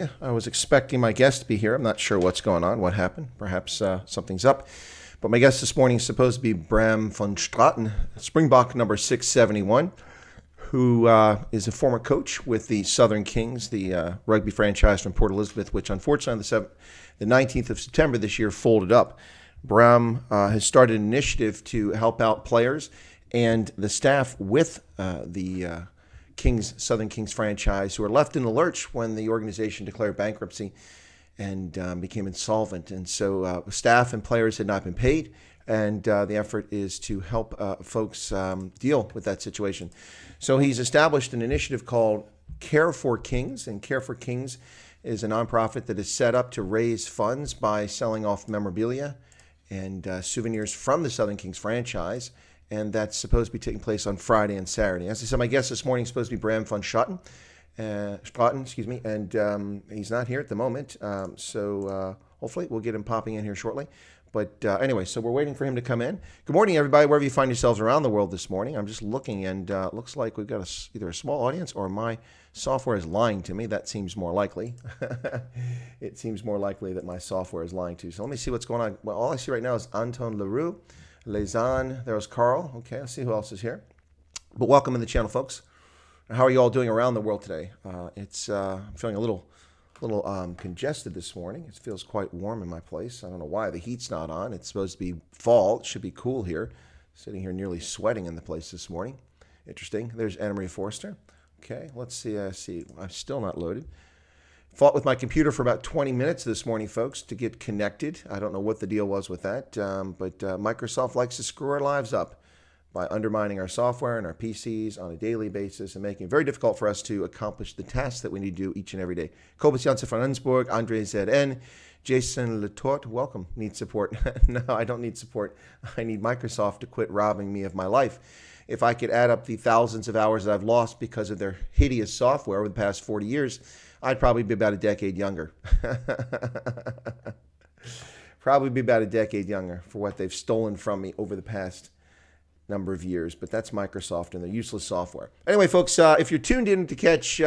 Yeah, I was expecting my guest to be here. I'm not sure what's going on, what happened. Perhaps something's up. But my guest this morning is supposed to be Braam van Straaten, Springbok number 671, who is a former coach with the Southern Kings, the rugby franchise from Port Elizabeth, which unfortunately on the 19th of September this year folded up. Braam has started an initiative to help out players and the staff with the Southern Kings franchise, who were left in the lurch when the organization declared bankruptcy and became insolvent. And so staff and players had not been paid, and the effort is to help folks deal with that situation. So he's established an initiative called Care4Kings, and Care4Kings is a nonprofit that is set up to raise funds by selling off memorabilia and souvenirs from the Southern Kings franchise. And that's supposed to be taking place on Friday and Saturday. As I said, my guest this morning is supposed to be Braam van Straaten, and he's not here at the moment. So hopefully we'll get him popping in here shortly. But anyway, so we're waiting for him to come in. Good morning, everybody, wherever you find yourselves around the world this morning. I'm just looking, and it looks like we've got either a small audience or my software is lying to me. That seems more likely. It seems more likely that my software is lying to you. So let me see what's going on. Well, all I see right now is Anton Leroux. Lezan, there was Carl. Okay, let's see who else is here. But welcome to the channel, folks. How are you all doing around the world today? I'm feeling a little congested this morning. It feels quite warm in my place. I don't know why the heat's not on. It's supposed to be fall. It should be cool here. Sitting here nearly sweating in the place this morning. Interesting. There's Anna Marie Forster. Okay, let's see. I'm still not loaded. Fought with my computer for about 20 minutes this morning, folks, to get connected. I don't know what the deal was with that, but Microsoft likes to screw our lives up by undermining our software and our PCs on a daily basis and making it very difficult for us to accomplish the tasks that we need to do each and every day. Kobus Janssen van Ensburg, Andre ZN, Jason Letort, welcome. Need support? No, I don't need support. I need Microsoft to quit robbing me of my life. If I could add up the thousands of hours that I've lost because of their hideous software over the past 40 years, I'd probably be about a decade younger. Probably be about a decade younger for what they've stolen from me over the past number of years. But that's Microsoft and their useless software. Anyway, folks, if you're tuned in to catch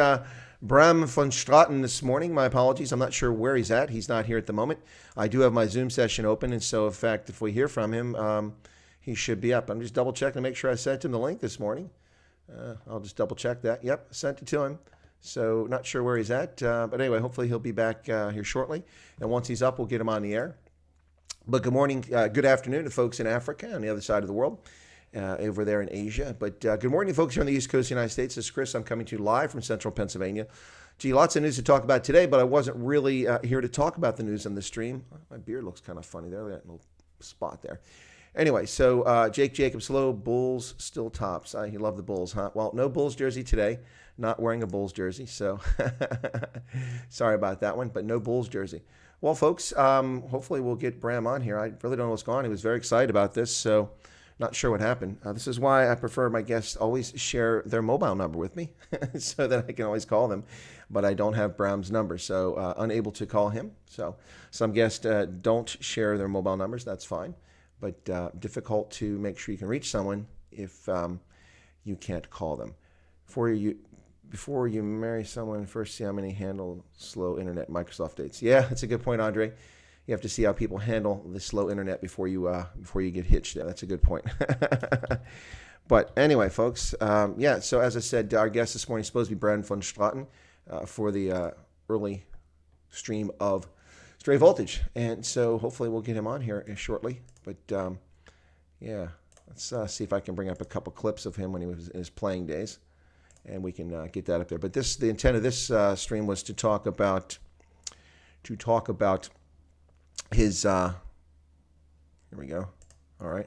Braam van Straaten this morning, my apologies. I'm not sure where he's at. He's not here at the moment. I do have my Zoom session open. And so, in fact, if we hear from him, he should be up. I'm just double checking to make sure I sent him the link this morning. I'll just double check that. Yep, sent it to him. So not sure where he's at, but anyway, hopefully he'll be back here shortly. And once he's up, we'll get him on the air. But good morning, good afternoon to folks in Africa on the other side of the world, over there in Asia. But good morning to folks here on the East Coast of the United States. This is Chris. I'm coming to you live from Central Pennsylvania. Gee, lots of news to talk about today, but I wasn't really here to talk about the news on the stream. My beard looks kind of funny there, that little spot there. Anyway, so Jake Jacobs, hello, Bulls still tops. You love the Bulls, huh? Well, no Bulls jersey today. Not wearing a Bulls jersey, so sorry about that one, but no Bulls jersey. Well, folks, hopefully we'll get Braam on here. I really don't know what's going on. He was very excited about this, so not sure what happened. This is why I prefer my guests always share their mobile number with me so that I can always call them, but I don't have Braam's number, so unable to call him. So some guests don't share their mobile numbers. That's fine, but difficult to make sure you can reach someone if you can't call them. Before you marry someone, first see how many handle slow internet Microsoft dates. Yeah, that's a good point, Andre. You have to see how people handle the slow internet before you get hitched there. That's a good point. But anyway, folks, yeah, so as I said, our guest this morning is supposed to be Braam van Straaten for the early stream of Stray Voltage. And so hopefully we'll get him on here shortly. But yeah, let's see if I can bring up a couple clips of him when he was in his playing days. And we can get that up there. But the intent of this stream was to talk about his. Here we go. All right,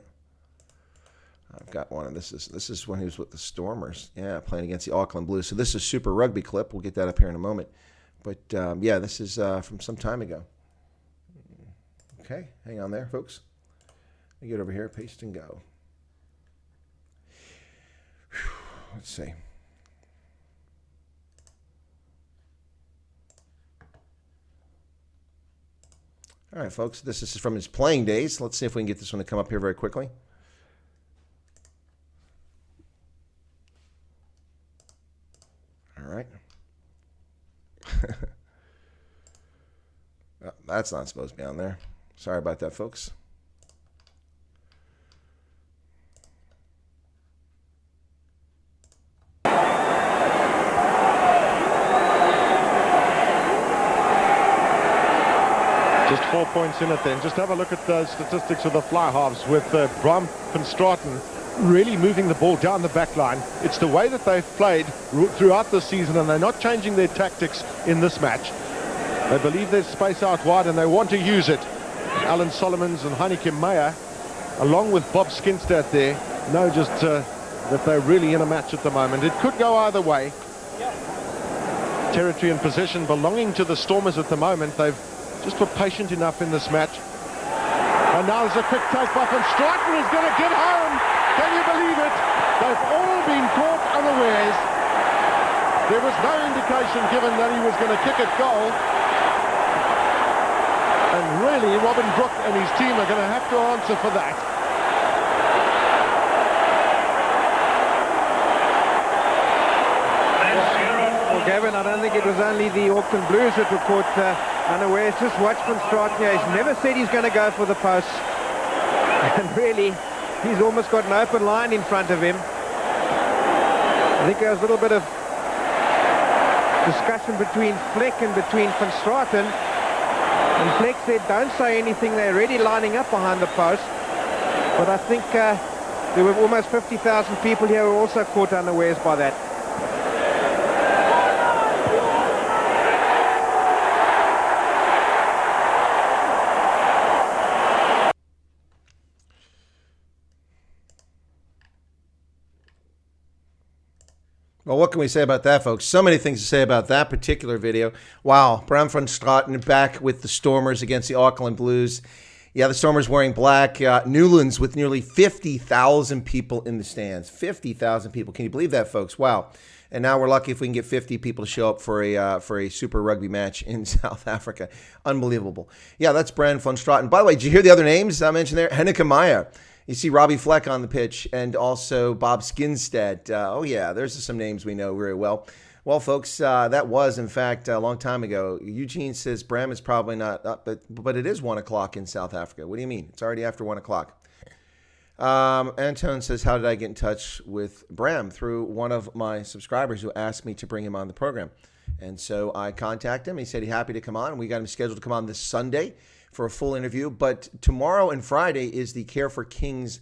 I've got one, and this is when he was with the Stormers. Yeah, playing against the Auckland Blues. So this is a Super Rugby clip. We'll get that up here in a moment. But yeah, this is from some time ago. Okay, hang on there, folks. Let me get over here, paste and go. Whew, let's see. All right, folks, this is from his playing days. Let's see if we can get this one to come up here very quickly. All right. That's not supposed to be on there. Sorry about that, folks. Just 4 points in it then. Just have a look at those statistics of the fly halves with Braam van Straaten really moving the ball down the back line. It's the way that they've played throughout the season, and they're not changing their tactics in this match. They believe there's space out wide and they want to use it. Alan Solomons and Heineke Meyer, along with Bob Skinstad there, know just that they're really in a match at the moment. It could go either way. Territory and possession belonging to the Stormers at the moment. They've just were patient enough in this match. And now there's a quick take off, and Straaten is going to get home. Can you believe it? They've all been caught unawares. There was no indication given that he was going to kick it goal. And really, Robin Brook and his team are going to have to answer for that. Well, Gavin, I don't think it was only the Auckland Blues that were caught unawares. Just watch Van Straaten here. He's never said he's going to go for the post. And really, he's almost got an open line in front of him. I think there was a little bit of discussion between Fleck and between Van Straaten. And Fleck said, don't say anything, they're already lining up behind the post. But I think there were almost 50,000 people here who were also caught unawares by that. Well, what can we say about that, folks? So many things to say about that particular video. Wow, Braam van Straaten back with the Stormers against the Auckland Blues. Yeah, the Stormers wearing black. Newlands with nearly 50,000 people in the stands. 50,000 people. Can you believe that, folks? Wow. And now we're lucky if we can get 50 people to show up for a Super Rugby match in South Africa. Unbelievable. Yeah, that's Braam van Straaten. By the way, did you hear the other names I mentioned there? Heineke Meyer. You see Robbie Fleck on the pitch, and also Bob Skinstad. Oh, yeah, there's some names we know very well. Well, folks, that was, in fact, a long time ago. Eugene says Braam is probably not up, but it is 1 o'clock in South Africa. What do you mean? It's already after 1 o'clock. Anton says, how did I get in touch with Braam? Through one of my subscribers who asked me to bring him on the program. And so I contacted him. He said he's happy to come on, and we got him scheduled to come on this Sunday for a full interview. But tomorrow and Friday is the Care4Kings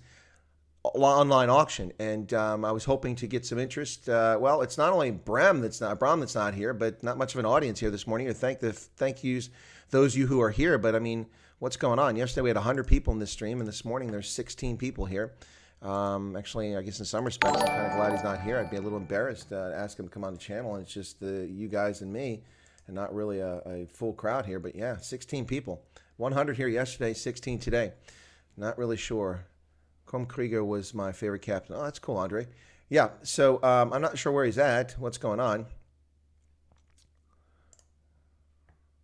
online auction, and I was hoping to get some interest. Well, it's not only Braam that's not here, but not much of an audience here this morning. Or thank yous those of you who are here. But I mean, what's going on? Yesterday we had 100 people in this stream, and this morning there's 16 people here. Actually, I guess in some respects, I'm kind of glad he's not here. I'd be a little embarrassed to ask him to come on the channel, and it's just you guys and me, and not really a full crowd here. But yeah, 16 people. 100 here yesterday, 16 today. Not really sure. Com Krieger was my favorite captain. Oh, that's cool, Andre. Yeah, so I'm not sure where he's at. What's going on?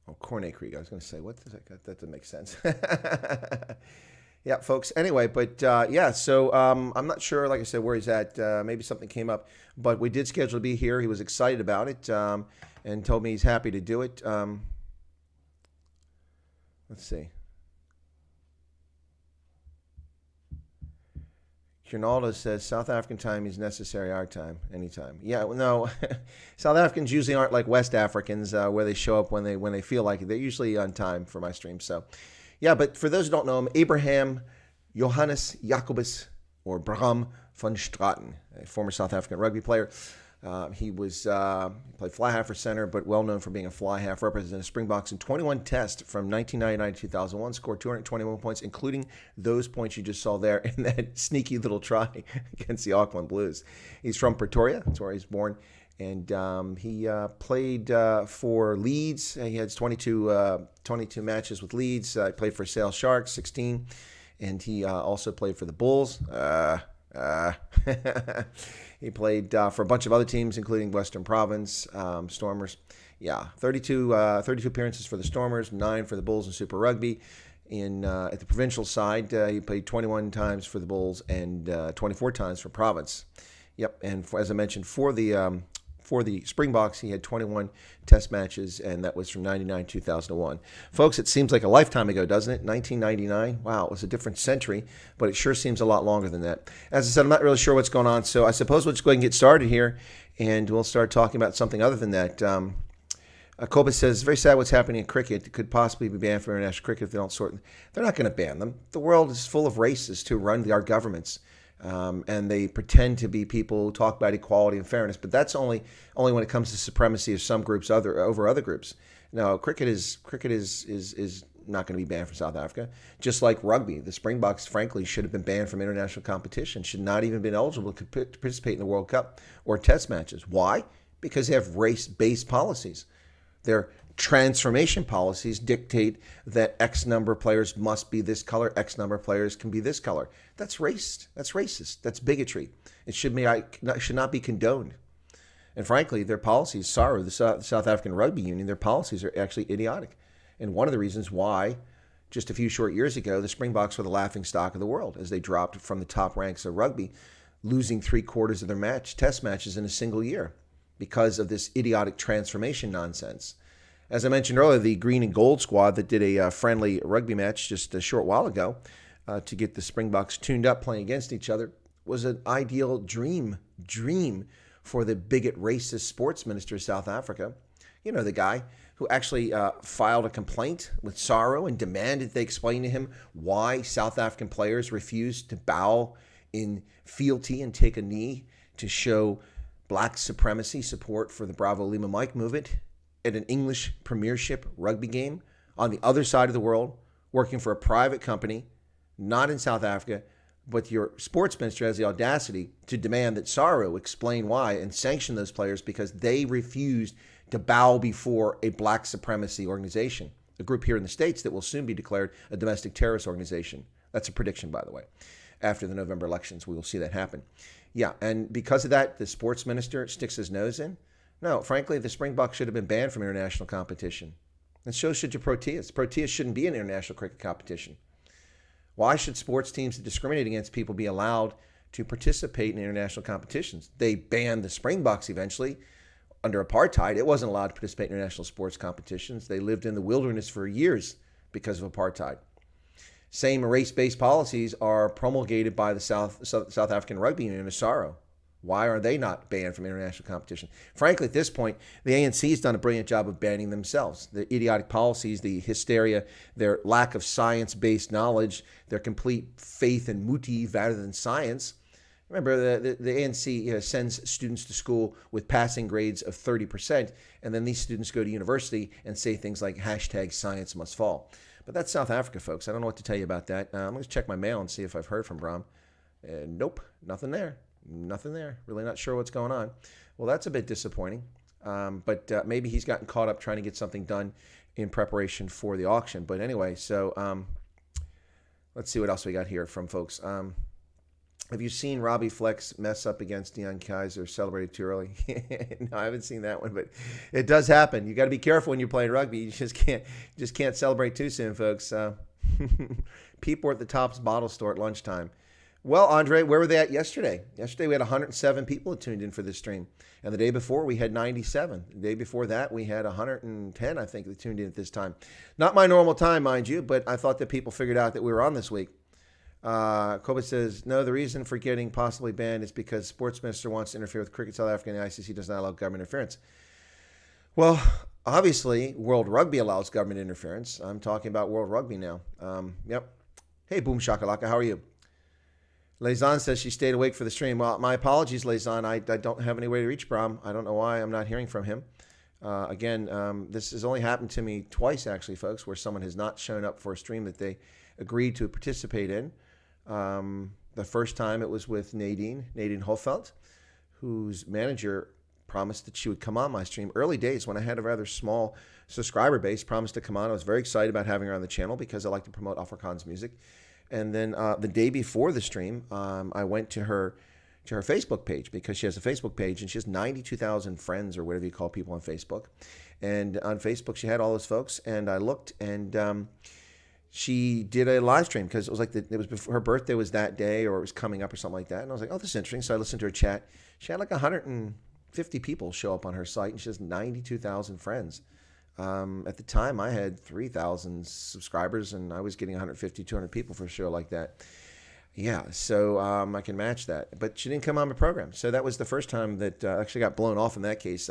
Oh, Cornet Krieger. I was going to say, what does that doesn't make sense. Yeah, folks. Anyway, but yeah, so I'm not sure, like I said, where he's at. Maybe something came up. But we did schedule to be here. He was excited about it and told me he's happy to do it. Let's see. Ronaldo says South African time is necessary, our time, anytime. Yeah, well, no, South Africans usually aren't like West Africans where they show up when they feel like it. They're usually on time for my stream. So, yeah, but for those who don't know him, Abraham Johannes Jacobus, or Braam van Straaten, a former South African rugby player. He played fly half or center, but well known for being a fly half. Represented Springboks in 21 tests from 1999 to 2001. Scored 221 points, including those points you just saw there in that sneaky little try against the Auckland Blues. He's from Pretoria. That's where he's born. And he played for Leeds. He had 22 matches with Leeds. He played for Sale Sharks, 16. And he also played for the Bulls. He played for a bunch of other teams, including Western Province, Stormers. Yeah, 32 appearances for the Stormers, 9 for the Bulls in Super Rugby. At the provincial side, he played 21 times for the Bulls and 24 times for Province. Yep, and as I mentioned, for the for the Springboks, he had 21 test matches, and that was from 99 2001. Folks, it seems like a lifetime ago, doesn't it? 1999. Wow, it was a different century, but it sure seems a lot longer than that. As I said, I'm not really sure what's going on, so I suppose we'll just go ahead and get started here, and we'll start talking about something other than that. Koba says, very sad what's happening in cricket. It could possibly be banned from international cricket if they don't sort. They're not going to ban them. The world is full of racists who run our governments, and they pretend to be people who talk about equality and fairness. But that's only when it comes to supremacy of some groups over other groups. No, cricket is not going to be banned from South Africa. Just like rugby, the Springboks, frankly, should have been banned from international competition. Should not even been eligible to participate in the World Cup or Test matches. Why? Because they have race-based policies. Their transformation policies dictate that X number of players must be this color, X number of players can be this color. That's racist. That's racist. That's bigotry. It should not be condoned. And frankly, their policies, the South African Rugby Union, their policies are actually idiotic. And one of the reasons why, just a few short years ago, the Springboks were the laughing stock of the world as they dropped from the top ranks of rugby, losing 3/4 of their test matches in a single year, because of this idiotic transformation nonsense. As I mentioned earlier, the green and gold squad that did a friendly rugby match just a short while ago to get the Springboks tuned up playing against each other was an ideal dream for the bigot racist sports minister of South Africa. You know, the guy who actually filed a complaint with SARO and demanded they explain to him why South African players refused to bow in fealty and take a knee to show black supremacy support for the Bravo Lima Mike movement at an English premiership rugby game on the other side of the world, working for a private company, not in South Africa, but your sports minister has the audacity to demand that SARO explain why and sanction those players because they refused to bow before a black supremacy organization, a group here in the States that will soon be declared a domestic terrorist organization. That's a prediction, by the way. After the November elections, we will see that happen. Yeah, and because of that, the sports minister sticks his nose in. No, frankly, the Springboks should have been banned from international competition. And so should your Proteas. Proteas shouldn't be in international cricket competition. Why should sports teams that discriminate against people be allowed to participate in international competitions? They banned the Springboks eventually under apartheid. It wasn't allowed to participate in international sports competitions. They lived in the wilderness for years because of apartheid. Same race-based policies are promulgated by the South African Rugby Union, SARO. Why are they not banned from international competition? Frankly, at this point, the ANC has done a brilliant job of banning themselves. The idiotic policies, the hysteria, their lack of science-based knowledge, their complete faith in muti rather than science. Remember, the ANC sends students to school with passing grades of 30%, and then these students go to university and say things like #science must fall. But that's South Africa, folks. I don't know what to tell you about that. I'm going to check my mail and see if I've heard from Braam. Nope, nothing there. Nothing there. Really not sure what's going on. Well, that's a bit disappointing. But maybe he's gotten caught up trying to get something done in preparation for the auction. But anyway, so let's see what else we got here from folks. Have you seen Robbie Flex mess up against Deion Kaiser, celebrated too early? No, I haven't seen that one, but it does happen. You got to be careful when you're playing rugby. You just can't celebrate too soon, folks. People were at the Tops bottle store at lunchtime. Well, Andre, where were they at yesterday? Yesterday we had 107 people that tuned in for this stream, and the day before we had 97. The day before that we had 110, I think, that tuned in at this time. Not my normal time, mind you, but I thought that people figured out that we were on this week. Koba says, no, the reason for getting possibly banned is because sports minister wants to interfere with cricket. South Africa and the ICC does not allow government interference. Well, obviously, World Rugby allows government interference. I'm talking about World Rugby now. Yep. Hey, Boom Shakalaka, how are you? Lazan says she stayed awake for the stream. Well, my apologies, Lazan. I don't have any way to reach Braam. I don't know why I'm not hearing from him. Again, this has only happened to me twice, actually, folks, where someone has not shown up for a stream that they agreed to participate in. The first time it was with Nadine Hofeld, whose manager promised that she would come on my stream. Early days when I had a rather small subscriber base, promised to come on. I was very excited about having her on the channel because I like to promote Afrikaans music. And then the day before the stream, I went to her Facebook page because she has a Facebook page and she has 92,000 friends or whatever you call people on Facebook. And on Facebook, she had all those folks. And I looked and she did a live stream because it was like it was before her birthday was that day or it was coming up or something like that. And I was like, oh, this is interesting. So I listened to her chat. She had like 100 and 50 people show up on her site, and she has 92,000 friends. At the time, I had 3,000 subscribers, and I was getting 150, 200 people for a show like that. Yeah, so I can match that. But she didn't come on my program. So that was the first time that actually got blown off in that case.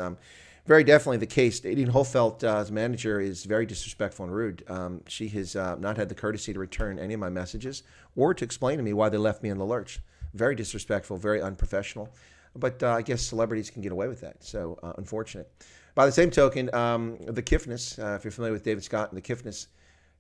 Very definitely the case. Nadine Hofelt, as manager, is very disrespectful and rude. She has not had the courtesy to return any of my messages or to explain to me why they left me in the lurch. Very disrespectful, very unprofessional. But I guess celebrities can get away with that. So unfortunate. By the same token, the Kiffness, if you're familiar with David Scott and the Kiffness,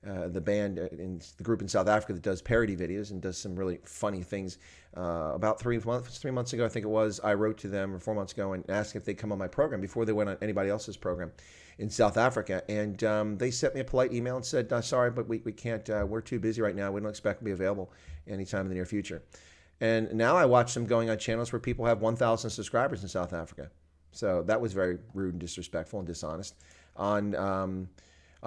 the band in the group in South Africa that does parody videos and does some really funny things. About 3 months ago, I think it was, I wrote to them, or 4 months ago, and asked if they'd come on my program before they went on anybody else's program in South Africa. And they sent me a polite email and said, sorry, but we can't, we're too busy right now. We don't expect to be available anytime in the near future. And now I watch them going on channels where people have 1,000 subscribers in South Africa. So that was very rude and disrespectful and dishonest. On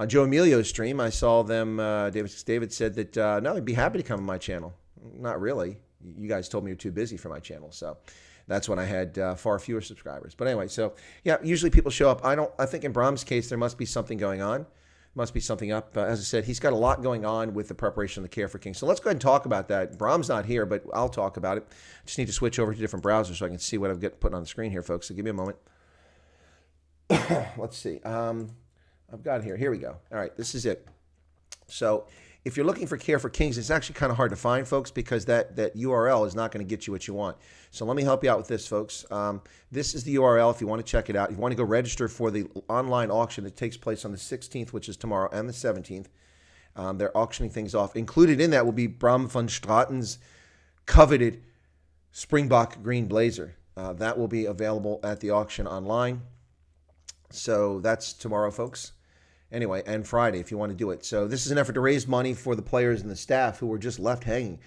Joe Emilio's stream, I saw them, David said that, no, he'd be happy to come on my channel. Not really. You guys told me you're too busy for my channel. So that's when I had far fewer subscribers. But anyway, so yeah, usually people show up. I think in Braam's case, there must be something going on. Must be something up. As I said, he's got a lot going on with the preparation of the Care4Kings. So let's go ahead and talk about that. Braam's not here, but I'll talk about it. Just need to switch over to different browsers so I can see what I've got put on the screen here, folks. So give me a moment. Let's see. I've got it here. Here we go. All right, this is it. So if you're looking for Care4Kings, it's actually kind of hard to find, folks, because that URL is not going to get you what you want. So let me help you out with this, folks. This is the URL if you want to check it out. If you want to go register for the online auction that takes place on the 16th, which is tomorrow, and the 17th. They're auctioning things off. Included in that will be Braam van Straaten's coveted Springbok green blazer. That will be available at the auction online. So that's tomorrow, folks. Anyway, and Friday if you want to do it. So this is an effort to raise money for the players and the staff who were just left hanging.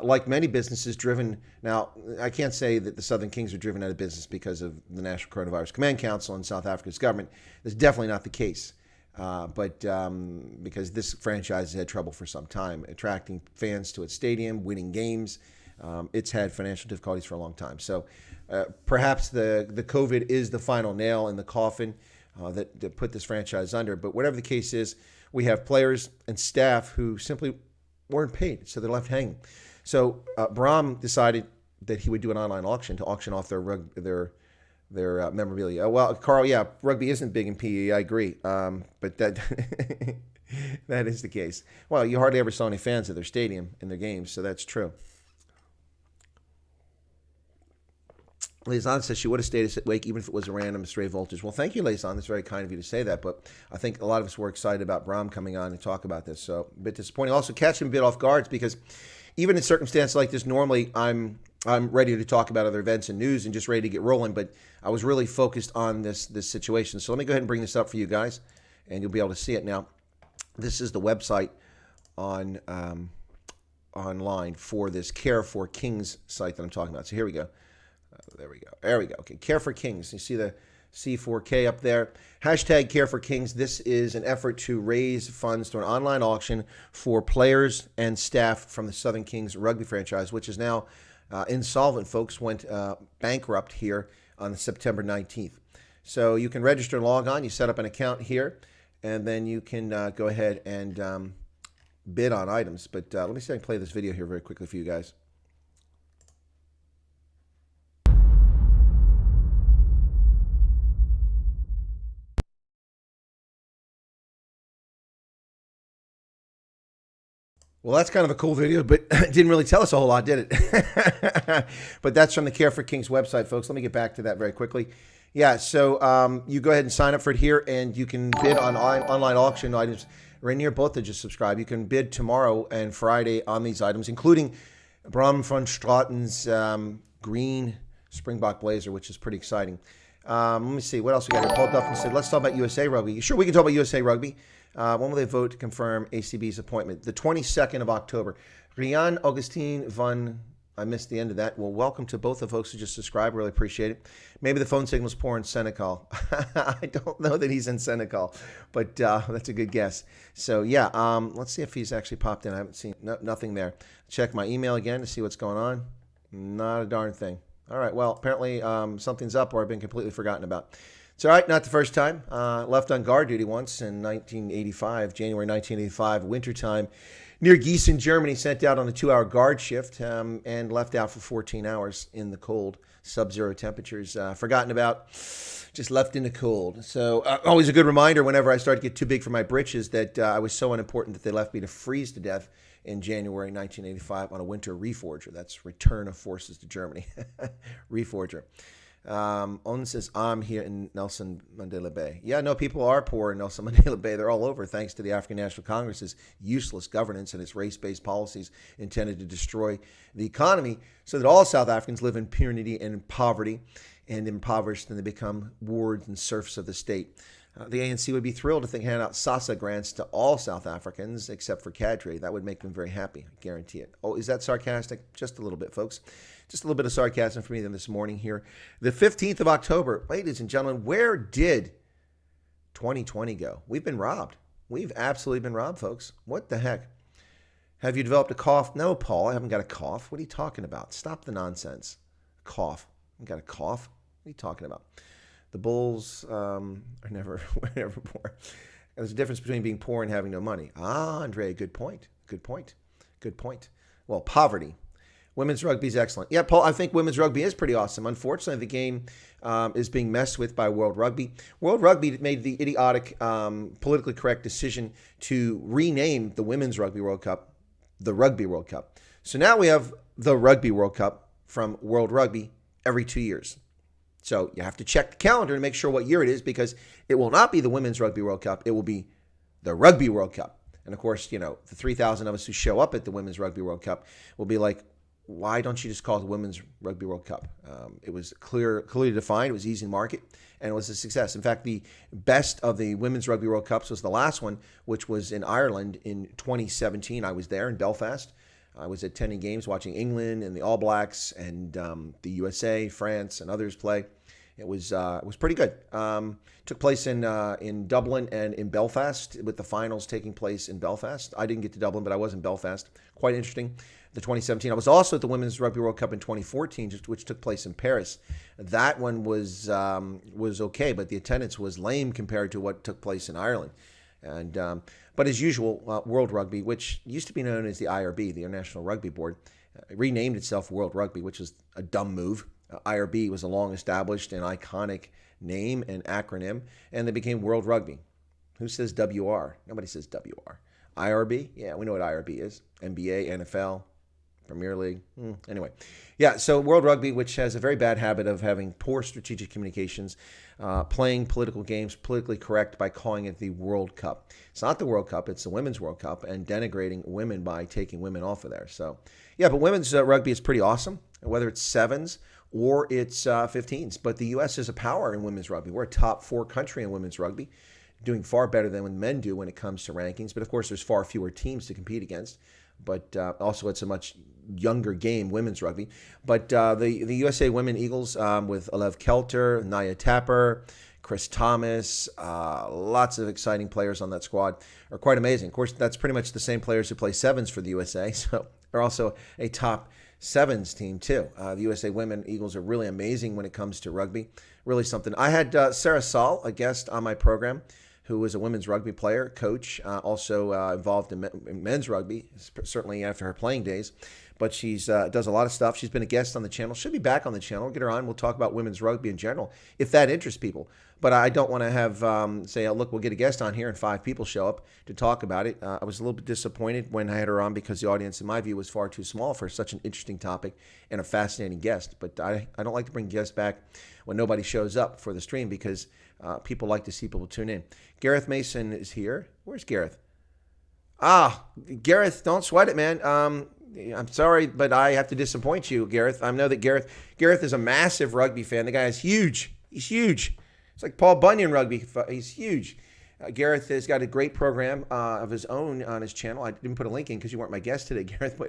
Like many businesses driven, now I can't say that the Southern Kings are driven out of business because of the National Coronavirus Command Council and South Africa's government. That's definitely not the case. But because this franchise has had trouble for some time, attracting fans to its stadium, winning games. It's had financial difficulties for a long time. So perhaps the COVID is the final nail in the coffin that put this franchise under. But whatever the case is, we have players and staff who simply weren't paid, so they're left hanging. So Braam decided that he would do an online auction to auction off their memorabilia. Well, Carl, yeah, rugby isn't big in PE, I agree. But that that is the case. Well, you hardly ever saw any fans at their stadium in their games, so that's true. Liaison says she would have stayed awake even if it was a random stray voltage. Well, thank you, Liaison. That's very kind of you to say that. But I think a lot of us were excited about Braam coming on and talk about this. So a bit disappointing. Also, catch him a bit off guards because even in circumstances like this, normally I'm ready to talk about other events and news and just ready to get rolling. But I was really focused on this situation. So let me go ahead and bring this up for you guys, and you'll be able to see it now. This is the website online for this Care4Kings site that I'm talking about. So here we go. There we go. There we go. Okay, Care4Kings. You see the C4K up there. Hashtag Care4Kings. This is an effort to raise funds through an online auction for players and staff from the Southern Kings rugby franchise, which is now insolvent, folks. Went bankrupt here on September 19th. So you can register and log on. You set up an account here, and then you can go ahead and bid on items. But let me see if I can play this video here very quickly for you guys. Well, that's kind of a cool video, but it didn't really tell us a whole lot, did it? But that's from the Care4Kings website, folks. Let me get back to that very quickly. Yeah, so you go ahead and sign up for it here, and you can bid on online auction items. Right in here, both to just subscribe. You can bid tomorrow and Friday on these items, including Braam van Straaten's green Springbok blazer, which is pretty exciting. Let me see. What else we got here? Paul Duffin said, let's talk about USA Rugby. Sure, we can talk about USA Rugby. When will they vote to confirm ACB's appointment? The 22nd of October. Rian Augustine van, I missed the end of that. Well, welcome to both the folks who just subscribed. Really appreciate it. Maybe the phone signal's poor in Senegal. I don't know that he's in Senegal, but that's a good guess. So, yeah, let's see if he's actually popped in. I haven't seen nothing there. Check my email again to see what's going on. Not a darn thing. All right. Well, apparently something's up or I've been completely forgotten about. It's all right. Not the first time. Left on guard duty once in 1985, January 1985, wintertime, near Gießen, Germany. Sent out on a 2-hour guard shift and left out for 14 hours in the cold, sub-zero temperatures. Forgotten about, just left in the cold. So always a good reminder whenever I start to get too big for my britches that I was so unimportant that they left me to freeze to death in January 1985 on a winter reforger. That's return of forces to Germany. Reforger. On says, I'm here in Nelson Mandela Bay. Yeah, no, people are poor in Nelson Mandela Bay. They're all over thanks to the African National Congress's useless governance and its race-based policies intended to destroy the economy so that all South Africans live in impunity and in poverty and impoverished, and they become wards and serfs of the state. The ANC would be thrilled if they hand out SASSA grants to all South Africans except for cadre. That would make them very happy. I guarantee it. Oh, is that sarcastic? Just a little bit, folks. Just a little bit of sarcasm for me this morning here. The 15th of October, ladies and gentlemen, where did 2020 go? We've been robbed. We've absolutely been robbed, folks. What the heck? Have you developed a cough? No, Paul, I haven't got a cough. What are you talking about? Stop the nonsense. Cough. I've got a cough. What are you talking about? The Bulls are never poor. There's a difference between being poor and having no money. Ah, Andre, good point. Good point. Good point. Well, poverty. Women's rugby is excellent. Yeah, Paul, I think women's rugby is pretty awesome. Unfortunately, the game is being messed with by World Rugby. World Rugby made the idiotic, politically correct decision to rename the Women's Rugby World Cup the Rugby World Cup. So now we have the Rugby World Cup from World Rugby every 2 years. So you have to check the calendar to make sure what year it is, because it will not be the Women's Rugby World Cup. It will be the Rugby World Cup. And of course, you know, the 3,000 of us who show up at the Women's Rugby World Cup will be like, why don't you just call it the Women's Rugby World Cup? It was clearly defined. It was easy to market, and it was a success. In fact, the best of the Women's Rugby World Cups was the last one, which was in Ireland in 2017. I was there in Belfast. I was attending games, watching England and the All Blacks and the USA, France, and others play. It was pretty good. Took place in Dublin and in Belfast, with the finals taking place in Belfast. I didn't get to Dublin, but I was in Belfast. Quite interesting. The 2017. I was also at the Women's Rugby World Cup in 2014, which took place in Paris. That one was okay, but the attendance was lame compared to what took place in Ireland. And but as usual, World Rugby, which used to be known as the IRB, the International Rugby Board, renamed itself World Rugby, which was a dumb move. IRB was a long-established and iconic name and acronym, and they became World Rugby. Who says WR? Nobody says WR. IRB? Yeah, we know what IRB is. NBA, NFL, Premier League. Anyway, yeah, so World Rugby, which has a very bad habit of having poor strategic communications, playing political games, politically correct by calling it the World Cup. It's not the World Cup, it's the Women's World Cup, and denigrating women by taking women off of there. So, yeah, but women's rugby is pretty awesome, whether it's sevens or it's 15s. But the U.S. is a power in women's rugby. We're a top 4 country in women's rugby, doing far better than when men do when it comes to rankings. But, of course, there's far fewer teams to compete against. But also it's a much younger game, women's rugby. But the USA Women Eagles with Alev Kelter, Naya Tapper, Chris Thomas, lots of exciting players on that squad are quite amazing. Of course, that's pretty much the same players who play sevens for the USA. So they're also a top sevens team too. The USA Women Eagles are really amazing when it comes to rugby. Really something. I had Sarah Saul, a guest on my program, who was a women's rugby player, coach, also involved in men's rugby, certainly after her playing days. But she's does a lot of stuff. She's been a guest on the channel. She'll be back on the channel. We'll get her on. We'll talk about women's rugby in general, if that interests people. But I don't want to have say, oh, look, we'll get a guest on here and 5 people show up to talk about it. I was a little bit disappointed when I had her on because the audience, in my view, was far too small for such an interesting topic and a fascinating guest. But I don't like to bring guests back when nobody shows up for the stream because people like to see people tune in. Gareth Mason is here. Where's Gareth? Gareth, don't sweat it, man. I'm sorry, but I have to disappoint you, Gareth. I know that Gareth is a massive rugby fan. The guy is huge. He's huge. It's like Paul Bunyan rugby. He's huge. Gareth has got a great program of his own on his channel. I didn't put a link in because you weren't my guest today, Gareth.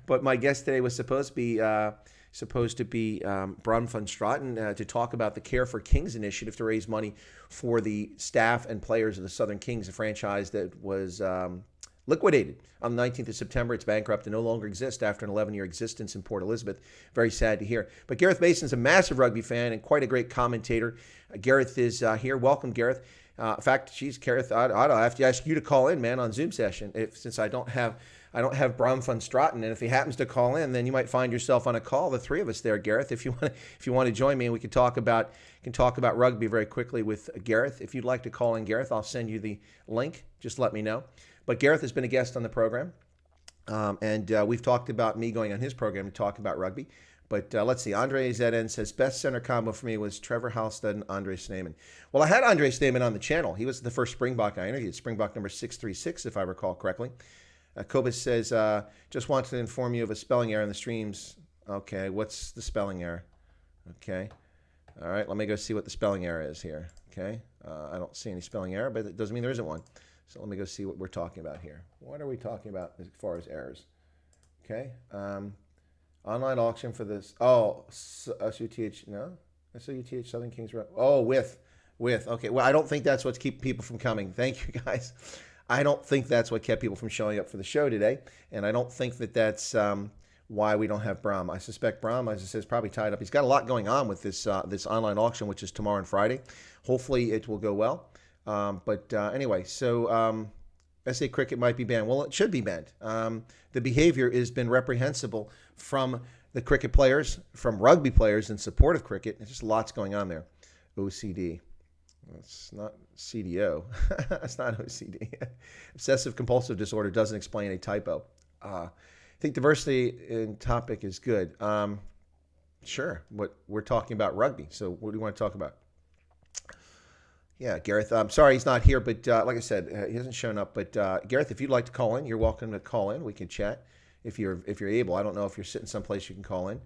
But my guest today was supposed to be Braam van Straaten to talk about the Care4Kings initiative to raise money for the staff and players of the Southern Kings, a franchise that was liquidated on the 19th of September. It's bankrupt and no longer exists after an 11-year existence in Port Elizabeth. Very sad to hear. But Gareth Mason's a massive rugby fan and quite a great commentator. Gareth is here. Welcome, Gareth. In fact, Gareth, I'd have to ask you to call in, man, on Zoom session. Since I don't have Braam van Straaten, and if he happens to call in, then you might find yourself on a call. The three of us there, Gareth. If you want to join me, and we can talk about rugby very quickly with Gareth. If you'd like to call in, Gareth, I'll send you the link. Just let me know. But Gareth has been a guest on the program, and we've talked about me going on his program to talk about rugby. But let's see. Andre ZN says, best center combo for me was Trevor Halstead and Andre Sneeman. Well, I had Andre Sneeman on the channel. He was the first Springbok I interviewed, Springbok number 636, if I recall correctly. Kobus says, just wanted to inform you of a spelling error in the streams. Okay, what's the spelling error? Okay. All right, let me go see what the spelling error is here. Okay. I don't see any spelling error, but it doesn't mean there isn't one. So let me go see what we're talking about here. What are we talking about as far as errors? Okay. Online auction for this. Oh, SUTH, no? SUTH, Southern Kings. Oh, with. Okay, well, I don't think that's what's keeping people from coming. Thank you, guys. I don't think that's what kept people from showing up for the show today. And I don't think that that's why we don't have Braam. I suspect Braam, as I said, is probably tied up. He's got a lot going on with this online auction, which is tomorrow and Friday. Hopefully it will go well. But anyway, so SA cricket might be banned. Well, it should be banned. The behavior has been reprehensible from the cricket players, from rugby players in support of cricket. There's just lots going on there. OCD. It's not CDO. It's not OCD. Obsessive compulsive disorder doesn't explain a typo. I think diversity in topic is good. Sure. We're talking about rugby. So what do you want to talk about? Yeah, Gareth, I'm sorry he's not here, but like I said, he hasn't shown up. But Gareth, if you'd like to call in, you're welcome to call in. We can chat if you're able. I don't know if you're sitting someplace you can call in.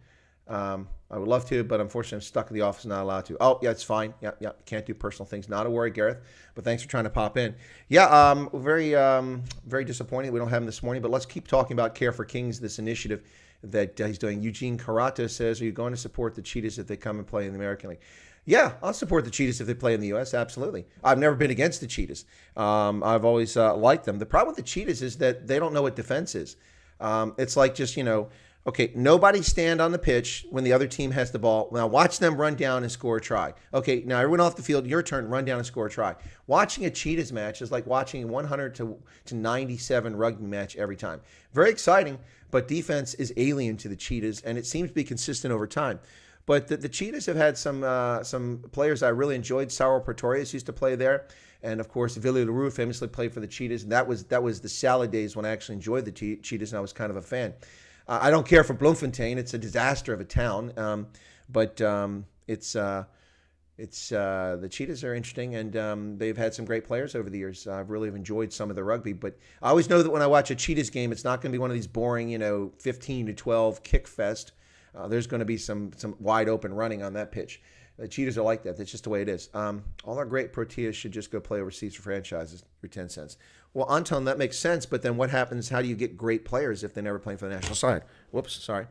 I would love to, but unfortunately I'm stuck in the office and not allowed to. Oh, yeah, it's fine. Yeah, can't do personal things. Not a worry, Gareth, but thanks for trying to pop in. Yeah, very disappointed we don't have him this morning, but let's keep talking about Care4Kings, this initiative that he's doing. Eugene Karata says, are you going to support the Cheetahs if they come and play in the American League? Yeah, I'll support the Cheetahs if they play in the U.S., absolutely. I've never been against the Cheetahs. I've always liked them. The problem with the Cheetahs is that they don't know what defense is. It's like just, okay, nobody stand on the pitch when the other team has the ball. Now watch them run down and score a try. Okay, now everyone off the field, your turn, run down and score a try. Watching a Cheetahs match is like watching a 100 to 97 rugby match every time. Very exciting, but defense is alien to the Cheetahs, and it seems to be consistent over time. But the Cheetahs have had some players I really enjoyed. Sauro Pretorius used to play there. And, of course, Willie LaRue famously played for the Cheetahs. And that was the salad days when I actually enjoyed the Cheetahs, and I was kind of a fan. I don't care for Bloemfontein. It's a disaster of a town. But the Cheetahs are interesting, and they've had some great players over the years. I've really enjoyed some of the rugby. But I always know that when I watch a Cheetahs game, it's not going to be one of these boring, 15 to 12 kick fest. There's going to be some wide open running on that pitch. The Cheetahs are like that. That's just the way it is. All our great Proteas should just go play overseas for franchises for 10 cents. Well, Anton, that makes sense, but then what happens? How do you get great players if they're never playing for the national side? Whoops, sorry.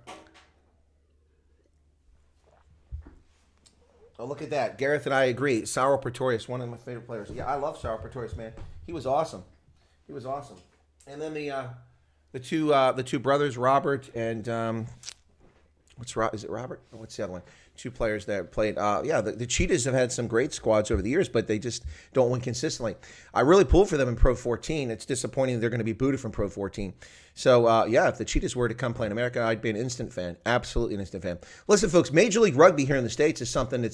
Oh, look at that. Gareth and I agree. Sauro Pretorius, one of my favorite players. Yeah, I love Sauro Pretorius, man. He was awesome. And then the two brothers, Robert and is it Robert? What's the other one? Two players that played. The Cheetahs have had some great squads over the years, but they just don't win consistently. I really pull for them in Pro 14. It's disappointing they're going to be booted from Pro 14. So, if the Cheetahs were to come play in America, I'd be an instant fan. Absolutely an instant fan. Listen, folks, Major League Rugby here in the States is something